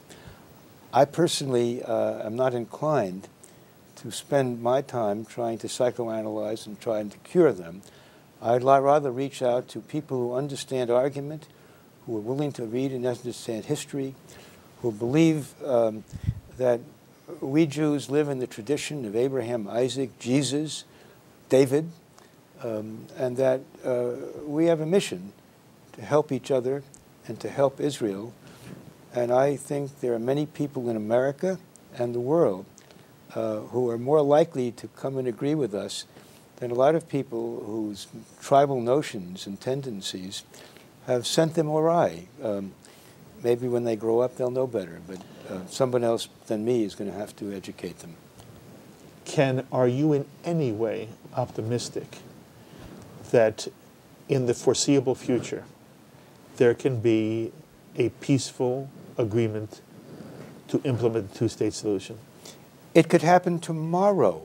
I personally am not inclined to spend my time trying to psychoanalyze and trying to cure them. I'd rather reach out to people who understand argument, who are willing to read and understand history, who believe that we Jews live in the tradition of Abraham, Isaac, Jesus, David, and that we have a mission to help each other and to help Israel. And I think there are many people in America and the world who are more likely to come and agree with us than a lot of people whose tribal notions and tendencies have sent them awry. Maybe when they grow up they'll know better, but someone else than me is going to have to educate them. Ken, are you in any way optimistic that in the foreseeable future there can be a peaceful agreement to implement the two-state solution? It could happen tomorrow.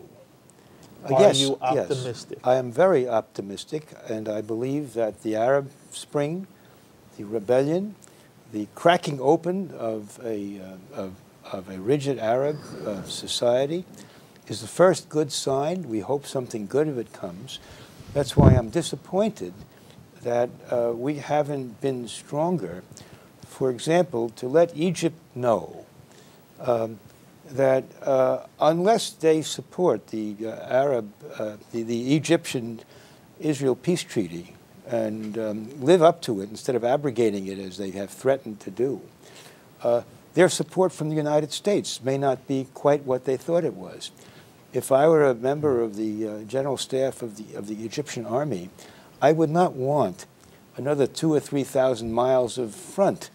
Are you optimistic? Yes, I am very optimistic, and I believe that the Arab Spring, the rebellion, the cracking open of a rigid Arab society is the first good sign. We hope something good of it comes. That's why I'm disappointed that we haven't been stronger, for example, to let Egypt know that unless they support the the Egyptian-Israel peace treaty, and live up to it instead of abrogating it as they have threatened to do, their support from the United States may not be quite what they thought it was. If I were a member of the general staff of the Egyptian army, I would not want another 2,000 or 3,000 miles of front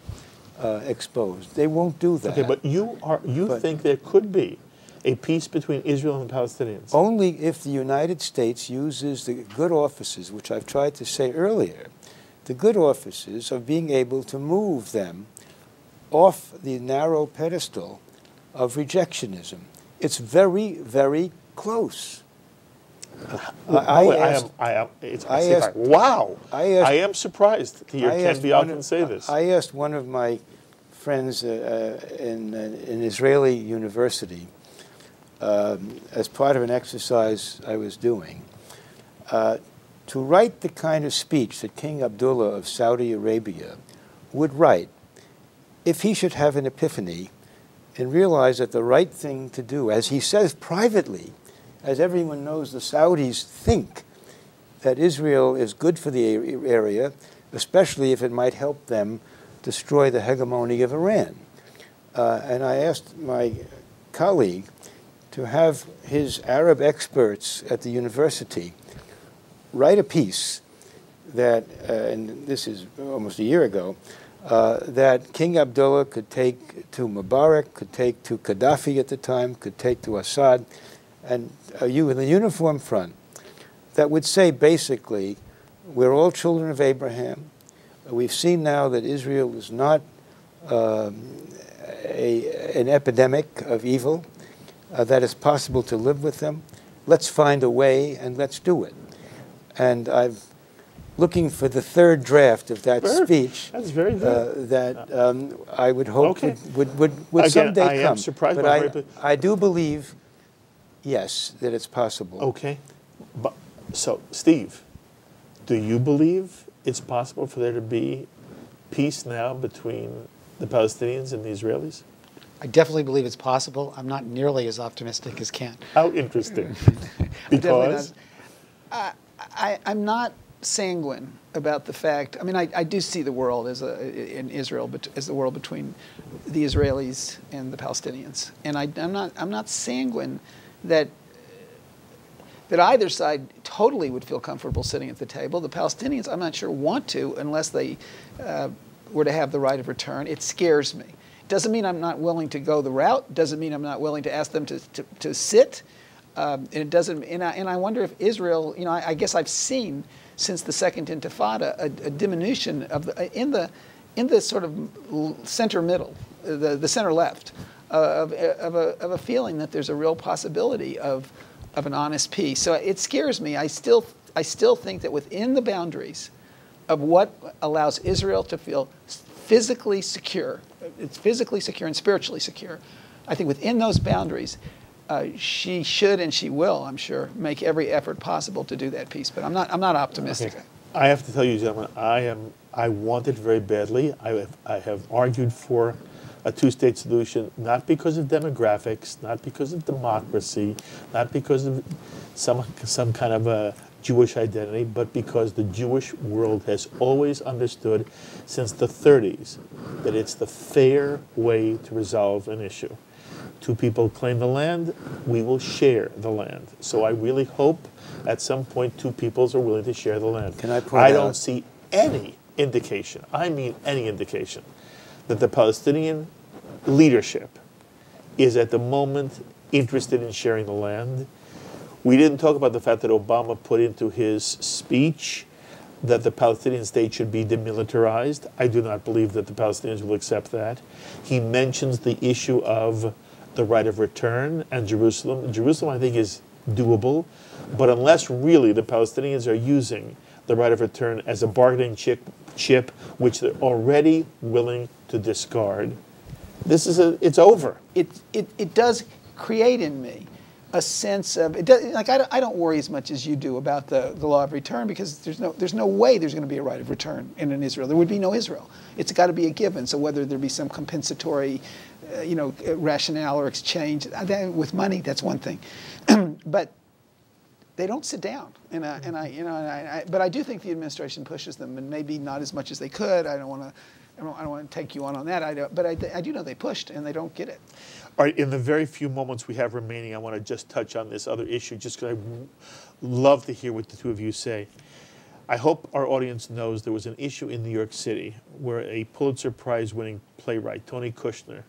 exposed. They won't do that. Okay, but you think there could be a peace between Israel and the Palestinians? Only if the United States uses the good offices, which I've tried to say earlier, the good offices of being able to move them off the narrow pedestal of rejectionism. It's very, very close. Wow! I am surprised to hear Ken Bialkin say this. I asked one of my friends in an Israeli university, as part of an exercise I was doing, to write the kind of speech that King Abdullah of Saudi Arabia would write if he should have an epiphany and realize that the right thing to do, as he says privately, as everyone knows, the Saudis think that Israel is good for the area, especially if it might help them destroy the hegemony of Iran. And I asked my colleague to have his Arab experts at the university write a piece that, and this is almost a year ago, that King Abdullah could take to Mubarak, could take to Gaddafi at the time, could take to Assad, and you with a uniform front that would say basically, we're all children of Abraham. We've seen now that Israel is not an epidemic of evil, that it's possible to live with them. Let's find a way and let's do it. And I'm looking for the third draft of that speech. That's very good. That I would hope would Again, someday come. I am surprised but I do believe, yes, that it's possible. Okay. But, so, Steve, do you believe it's possible for there to be peace now between the Palestinians and the Israelis? I definitely believe it's possible. I'm not nearly as optimistic as Ken. How interesting. Because? I'm not sanguine about the fact. I mean, I do see the world as in Israel, but as the world between the Israelis and the Palestinians, and I'm not sanguine that either side totally would feel comfortable sitting at the table. The Palestinians, I'm not sure, want to unless they were to have the right of return. It scares me. Doesn't mean I'm not willing to go the route. Doesn't mean I'm not willing to ask them to sit. And it doesn't. And I wonder if Israel. You know, I guess I've seen since the Second Intifada a diminution of in the sort of center middle, the center left, of a feeling that there's a real possibility of an honest peace. So it scares me. I still think that within the boundaries of what allows Israel to feel physically secure, it's physically secure and spiritually secure, I think within those boundaries, she should and she will, I'm sure, make every effort possible to do that peace. But I'm not optimistic. Okay. I have to tell you, gentlemen, I want it very badly. I have argued for a two-state solution, not because of demographics, not because of democracy, not because of some kind of a Jewish identity, but because the Jewish world has always understood since the 30s that it's the fair way to resolve an issue. Two people claim the land, we will share the land. So I really hope at some point two peoples are willing to share the land. Can I point out? I don't see any indication, I mean any indication, that the Palestinian leadership is at the moment interested in sharing the land. We didn't talk about the fact that Obama put into his speech that the Palestinian state should be demilitarized. I do not believe that the Palestinians will accept that. He mentions the issue of the right of return and Jerusalem. Jerusalem, I think, is doable, but unless really the Palestinians are using the right of return as a bargaining chip, which they're already willing to discard, it's over. It does create in me a sense of I don't worry as much as you do about the law of return, because there's no way there's going to be a right of return in an Israel. There would be no Israel. It's got to be a given. So whether there be some compensatory, rationale or exchange with money, that's one thing. But they don't sit down, but I do think the administration pushes them, and maybe not as much as they could. I don't want to take you on that. But I do know they pushed, and they don't get it. All right, in the very few moments we have remaining, I want to just touch on this other issue, just because I love to hear what the two of you say. I hope our audience knows there was an issue in New York City where a Pulitzer Prize-winning playwright, Tony Kushner,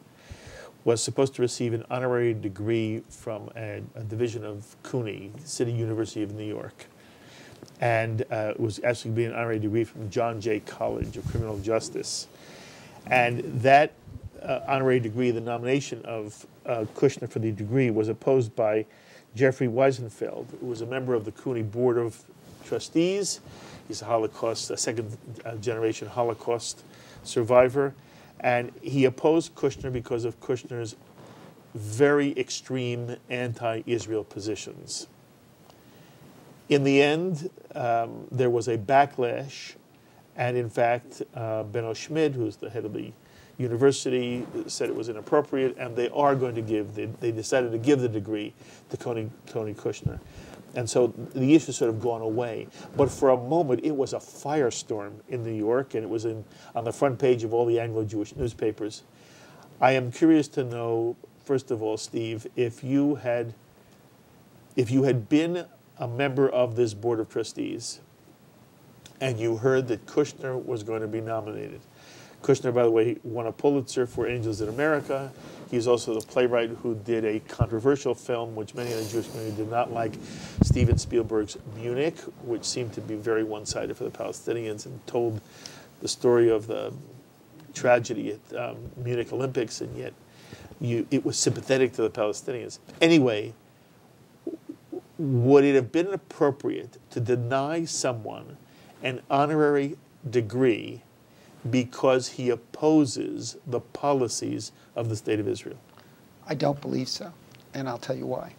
was supposed to receive an honorary degree from a division of CUNY, City University of New York. And it was actually being an honorary degree from John Jay College of Criminal Justice. And that honorary degree, the nomination of Kushner for the degree, was opposed by Jeffrey Weisenfeld, who was a member of the CUNY Board of Trustees. He's a second-generation Holocaust survivor. And he opposed Kushner because of Kushner's very extreme anti-Israel positions. In the end, there was a backlash, and in fact, Benno Schmid, who's the head of the university, said it was inappropriate, and they are going to give, they decided to give the degree to Tony Kushner. And so the issue sort of gone away. But for a moment, it was a firestorm in New York, and it was on the front page of all the Anglo-Jewish newspapers. I am curious to know, first of all, Steve, if you had been a member of this Board of Trustees and you heard that Kushner was going to be nominated. Kushner, by the way, won a Pulitzer for Angels in America. He's also the playwright who did a controversial film, which many in the Jewish community did not like, Steven Spielberg's Munich, which seemed to be very one-sided for the Palestinians and told the story of the tragedy at Munich Olympics, and yet it was sympathetic to the Palestinians. Anyway, would it have been appropriate to deny someone an honorary degree because he opposes the policies of the State of Israel? I don't believe so, and I'll tell you why.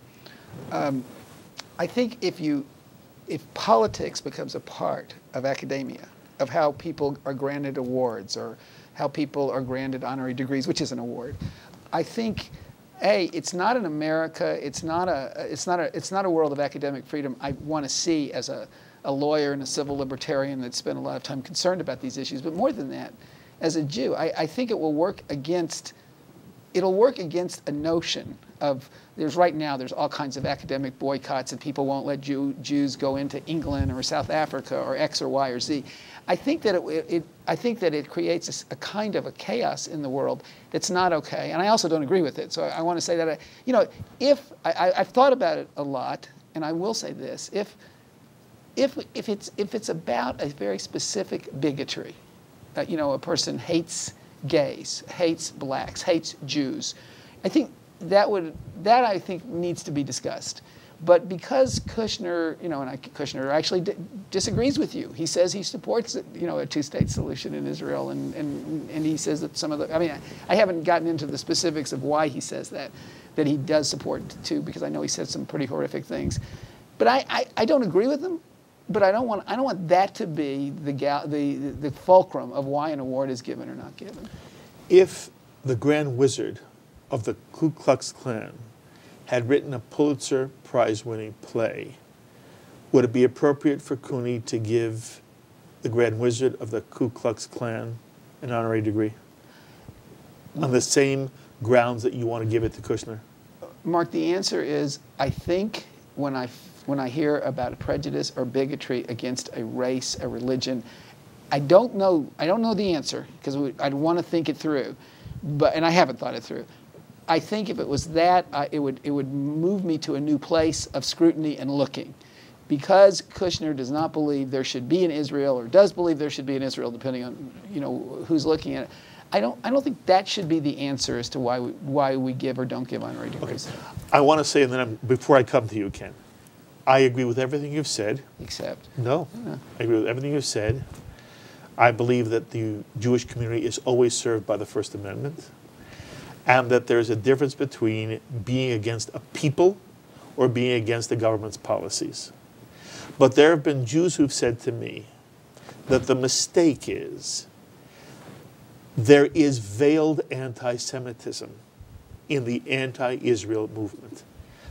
I think if politics becomes a part of academia, of how people are granted awards or how people are granted honorary degrees, which is an award, I think, it's not in America. It's not a world of academic freedom I want to see as a lawyer and a civil libertarian that spent a lot of time concerned about these issues. But more than that, as a Jew, I think it will work against. It'll work against a notion of right now there's all kinds of academic boycotts and people won't let Jews go into England or South Africa or X or Y or Z. I think that it creates a kind of a chaos in the world that's not okay, and I also don't agree with it. So I want to say that I've thought about it a lot, and I will say this: if it's about a very specific bigotry, a person hates gays, hates blacks, hates Jews, I think that I think needs to be discussed. But because Kushner, Kushner actually disagrees with you. He says he supports, a two-state solution in Israel, and he says that some of the. I mean, I haven't gotten into the specifics of why he says that he does support two, because I know he said some pretty horrific things. But I don't agree with him. But I don't want that to be the fulcrum of why an award is given or not given. If the Grand Wizard of the Ku Klux Klan had written a Pulitzer Prize-winning play, would it be appropriate for CUNY to give the Grand Wizard of the Ku Klux Klan an honorary degree on the same grounds that you want to give it to Kushner? Mark, the answer is, I think when I hear about a prejudice or bigotry against a race, a religion, I don't know the answer, because I'd want to think it through, and I haven't thought it through. I think if it was that, it would move me to a new place of scrutiny and looking. Because Kushner does not believe there should be an Israel, or does believe there should be an Israel, depending on who's looking at it, I don't think that should be the answer as to why we give or don't give honorary degrees. Okay. I want to say, and then before I come to you, Ken, I agree with everything you've said. Except? No. I agree with everything you've said. I believe that the Jewish community is always served by the First Amendment, and that there's a difference between being against a people or being against the government's policies. But there have been Jews who've said to me that the mistake is there is veiled anti-Semitism in the anti-Israel movement.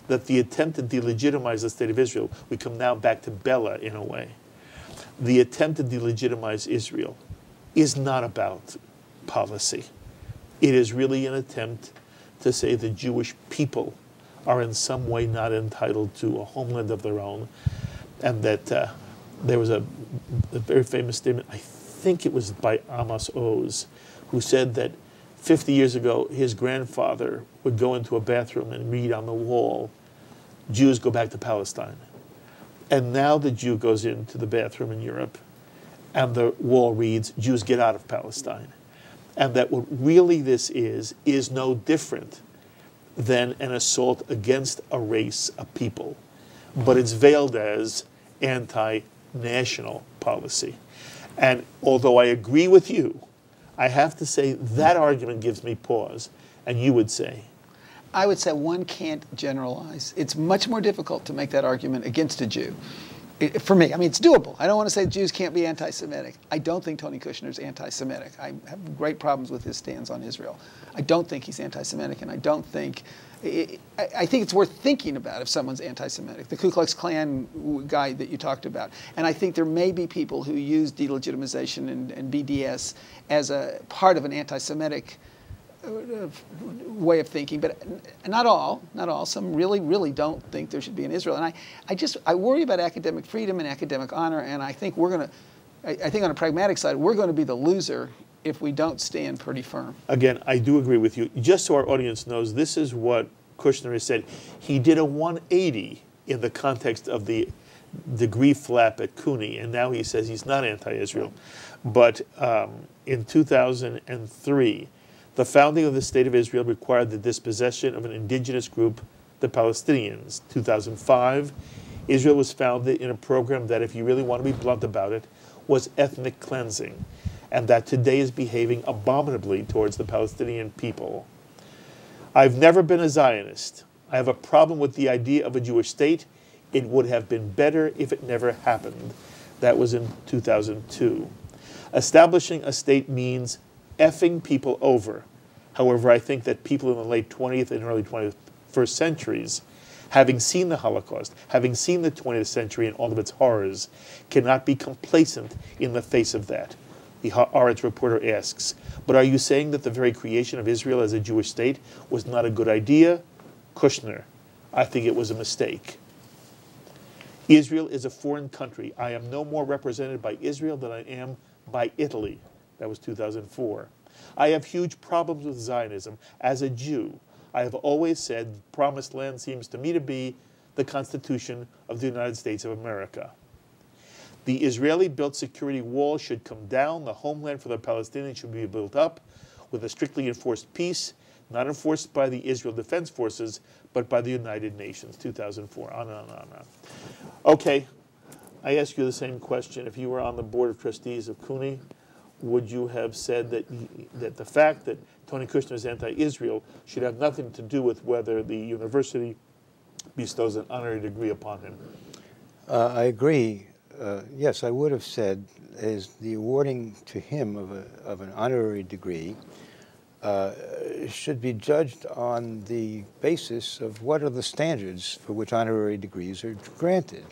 that the attempt to delegitimize the state of Israel, we come now back to Bella in a way, the attempt to delegitimize Israel is not about policy. It is really an attempt to say the Jewish people are in some way not entitled to a homeland of their own, and that there was a very famous statement, I think it was by Amos Oz, who said that 50 years ago his grandfather would go into a bathroom and read on the wall, Jews go back to Palestine. And now the Jew goes into the bathroom in Europe and the wall reads, Jews get out of Palestine. And that what really this is no different than an assault against a race, a people. But it's veiled as anti-national policy. And although I agree with you, I have to say that argument gives me pause. And you would say? I would say one can't generalize. It's much more difficult to make that argument against a Jew. For me, I mean, it's doable. I don't want to say Jews can't be anti-Semitic. I don't think Tony Kushner's anti-Semitic. I have great problems with his stance on Israel. I don't think he's anti-Semitic, and I don't think... I think it's worth thinking about if someone's anti-Semitic. The Ku Klux Klan guy that you talked about. And I think there may be people who use delegitimization and BDS as a part of an anti-Semitic way of thinking, but not all. Some really don't think there should be an Israel. And I worry about academic freedom and academic honor, and I think I think on a pragmatic side, we're going to be the loser if we don't stand pretty firm. Again, I do agree with you. Just so our audience knows, this is what Kushner has said. He did a 180 in the context of the degree flap at CUNY, and now he says he's not anti-Israel. But in 2003, the founding of the State of Israel required the dispossession of an indigenous group, the Palestinians. 2005, Israel was founded in a program that, if you really want to be blunt about it, was ethnic cleansing, and that today is behaving abominably towards the Palestinian people. I've never been a Zionist. I have a problem with the idea of a Jewish state. It would have been better if it never happened. That was in 2002. Establishing a state means effing people over. However, I think that people in the late 20th and early 21st centuries, having seen the Holocaust, having seen the 20th century and all of its horrors, cannot be complacent in the face of that. The Haaretz reporter asks, but are you saying that the very creation of Israel as a Jewish state was not a good idea? Kushner, I think it was a mistake. Israel is a foreign country. I am no more represented by Israel than I am by Italy. That was 2004. I have huge problems with Zionism. As a Jew, I have always said the promised land seems to me to be the Constitution of the United States of America. The Israeli-built security wall should come down. The homeland for the Palestinians should be built up with a strictly enforced peace, not enforced by the Israel Defense Forces, but by the United Nations, 2004, on and on and on. Okay, I ask you the same question. If you were on the Board of Trustees of CUNY, would you have said that the fact that Tony Kushner is anti-Israel should have nothing to do with whether the university bestows an honorary degree upon him? I agree. Yes, I would have said is the awarding to him of an honorary degree should be judged on the basis of what are the standards for which honorary degrees are granted.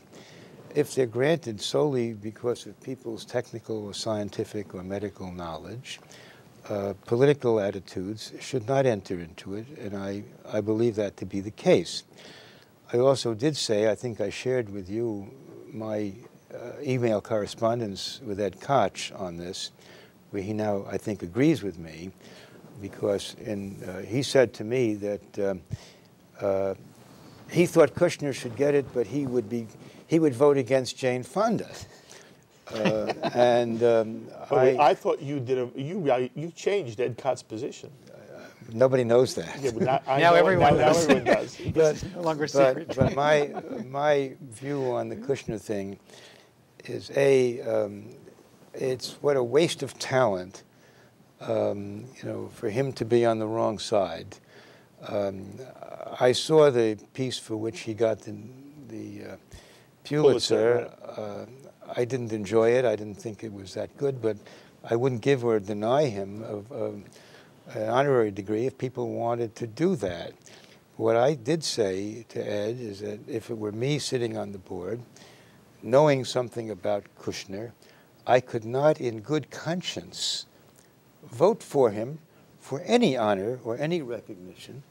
If they're granted solely because of people's technical or scientific or medical knowledge, political attitudes should not enter into it, and I believe that to be the case. I also did say, I think I shared with you my email correspondence with Ed Koch on this, where he now, I think, agrees with me, because he said to me that he thought Kushner should get it, but he would vote against Jane Fonda. I thought you changed Ed Koch's position. Nobody knows that. Yeah, but now everyone does. It's no longer a secret. But my view on the Kushner thing is it's what a waste of talent, for him to be on the wrong side. I saw the piece for which he got the Pulitzer. I didn't enjoy it. I didn't think it was that good, but I wouldn't give or deny him of an honorary degree if people wanted to do that. What I did say to Ed is that if it were me sitting on the board, knowing something about Kushner, I could not in good conscience vote for him for any honor or any recognition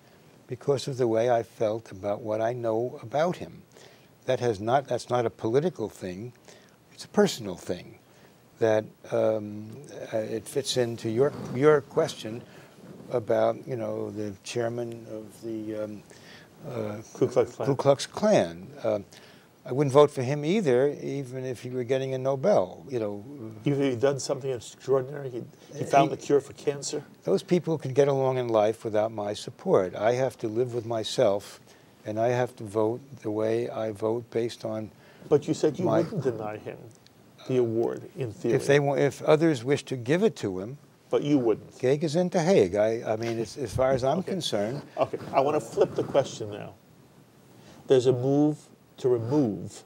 because of the way I felt about what I know about him. That's not a political thing, it's a personal thing. That it fits into your question about, the chairman of the Ku Klux Klan. I wouldn't vote for him either, even if he were getting a Nobel. You've done something extraordinary. He found the cure for cancer. Those people could get along in life without my support. I have to live with myself, and I have to vote the way I vote based on. But you said you wouldn't deny him the award in theory. If others wish to give it to him. But you wouldn't. Hague is into Hague. I mean, as far as I'm concerned. Okay, I want to flip the question now. There's a move to remove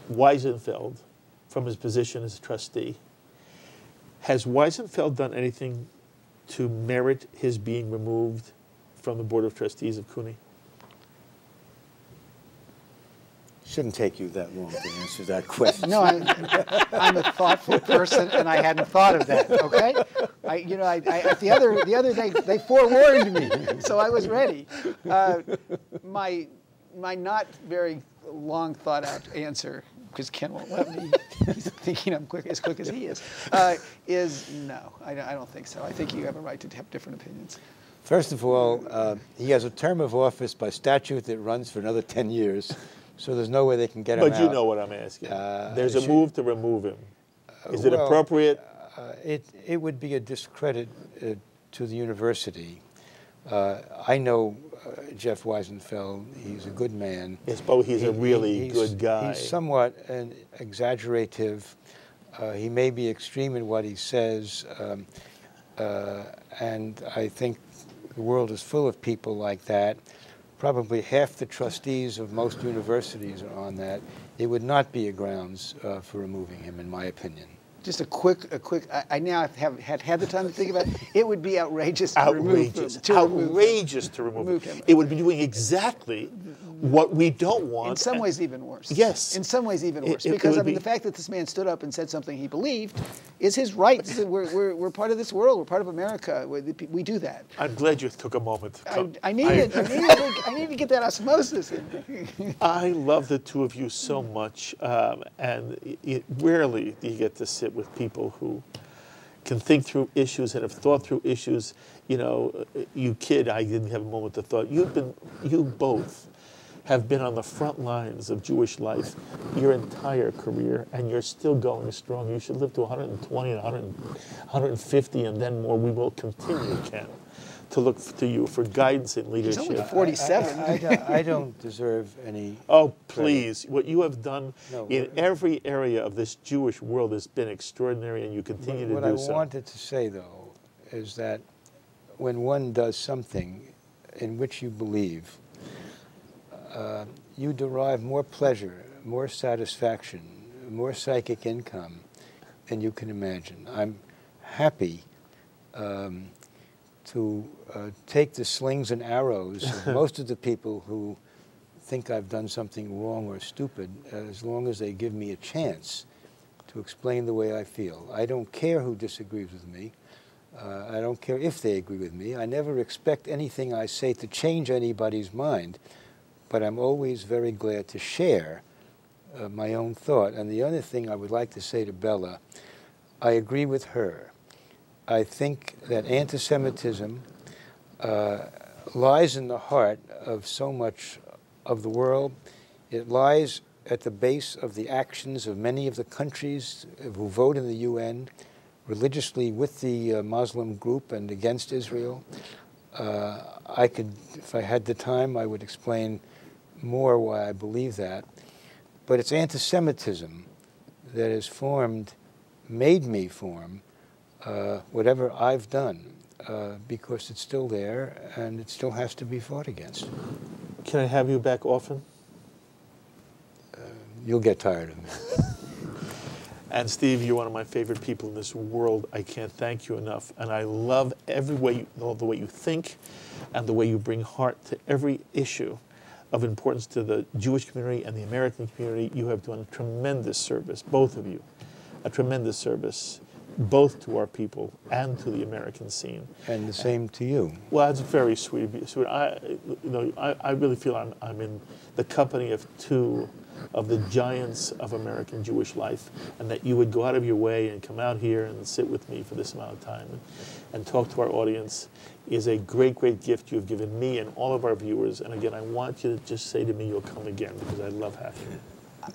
Weisenfeld from his position as a trustee. Has Weisenfeld done anything to merit his being removed from the Board of Trustees of CUNY? Shouldn't take you that long to answer that question. No, I'm a thoughtful person, and I hadn't thought of that. Okay, the other day they forewarned me, so I was ready. My not very long thought out answer, because Ken won't let me. He's thinking I'm as quick as he is no. I don't think so. I think you have a right to have different opinions. First of all, he has a term of office by statute that runs for another 10 years. So there's no way they can get him out. But you know what I'm asking. There's a move to remove him. Is it appropriate? It would be a discredit to the university. I know Jeff Weisenfeld. He's a good man. Yes, but he's a really good guy. He's somewhat an exaggerative. He may be extreme in what he says. And I think the world is full of people like that. Probably half the trustees of most universities are on that. It would not be a grounds for removing him, in my opinion. Just a quick. I now have had the time to think about it. It would be outrageous to remove him. It would be doing exactly what we don't want. In some ways, even worse. Yes. In some ways, even worse. Because the fact that this man stood up and said something he believed is his right. We're part of this world. We're part of America. We do that. I'm glad you took a moment. I needed to get that osmosis in me. I love the two of you so much, and rarely do you get to sit with people who can think through issues and have thought through issues. You kid, I didn't have a moment of thought. You both have been on the front lines of Jewish life your entire career, and you're still going strong. You should live to 120 and 150 and then more. We will continue, Ken, to look to you for guidance and leadership. He's only 47. I don't deserve any. Oh, please. What you have done in every area of this Jewish world has been extraordinary, and you continue to do so. What I wanted to say, though, is that when one does something in which you believe, you derive more pleasure, more satisfaction, more psychic income than you can imagine. I'm happy to take the slings and arrows of most of the people who think I've done something wrong or stupid, as long as they give me a chance to explain the way I feel. I don't care who disagrees with me. I don't care if they agree with me. I never expect anything I say to change anybody's mind, but I'm always very glad to share my own thought. And the other thing I would like to say to Bella, I agree with her. I think that anti-Semitism lies in the heart of so much of the world. It lies at the base of the actions of many of the countries who vote in the UN religiously with the Muslim group and against Israel. I could, if I had the time, I would explain more why I believe that. But it's anti-Semitism that has made me form whatever I've done, because it's still there and it still has to be fought against. Can I have you back often? You'll get tired of me. And Steve, you're one of my favorite people in this world. I can't thank you enough. And I love the way you think and the way you bring heart to every issue of importance to the Jewish community and the American community. You have done a tremendous service, both of you, a tremendous service, both to our people and to the American scene. And the same to you. Well, that's very sweet of you. I really feel I'm in the company of two of the giants of American Jewish life, and that you would go out of your way and come out here and sit with me for this amount of time and talk to our audience is a great, great gift you have given me and all of our viewers. And again, I want you to just say to me you'll come again, because I love having you.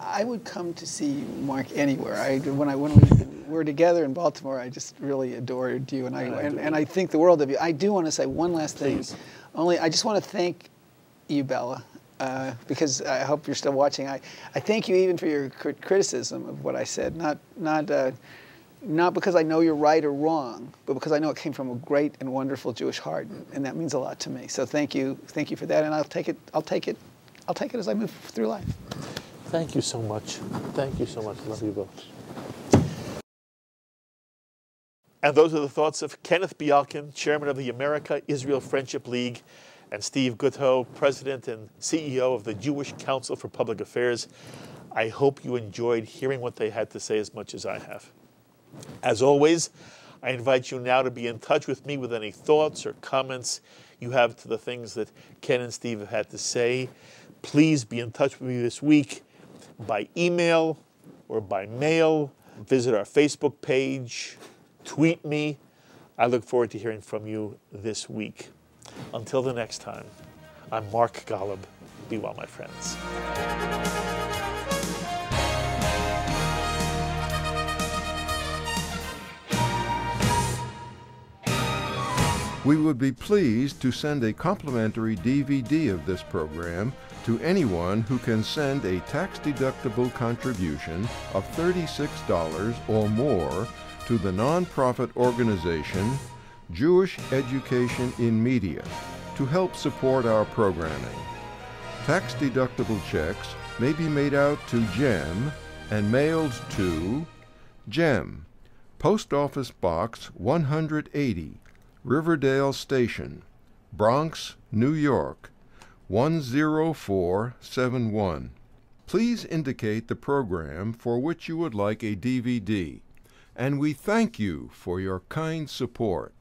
I would come to see Mark anywhere. When we were together in Baltimore, I just really adored you, and I think the world of you. I do want to say one last thing. Please. I just want to thank you, Bella, because I hope you're still watching. I thank you even for your criticism of what I said, not because I know you're right or wrong, but because I know it came from a great and wonderful Jewish heart, and that means a lot to me. So thank you for that, and I'll take it as I move through life. Thank you so much. Thank you so much. Love you both. And those are the thoughts of Kenneth Bialkin, chairman of the America-Israel Friendship League, and Steve Gutow, president and CEO of the Jewish Council for Public Affairs. I hope you enjoyed hearing what they had to say as much as I have. As always, I invite you now to be in touch with me with any thoughts or comments you have to the things that Ken and Steve have had to say. Please be in touch with me this week by email or by mail. Visit our Facebook page. Tweet me. I look forward to hearing from you this week. Until the next time, I'm Mark Golub. Be well, my friends. We would be pleased to send a complimentary DVD of this program to anyone who can send a tax-deductible contribution of $36 or more to the nonprofit organization Jewish Education in Media to help support our programming. Tax-deductible checks may be made out to GEM and mailed to GEM, Post Office Box 180, Riverdale Station, Bronx, New York, 10471. Please indicate the program for which you would like a DVD, and we thank you for your kind support.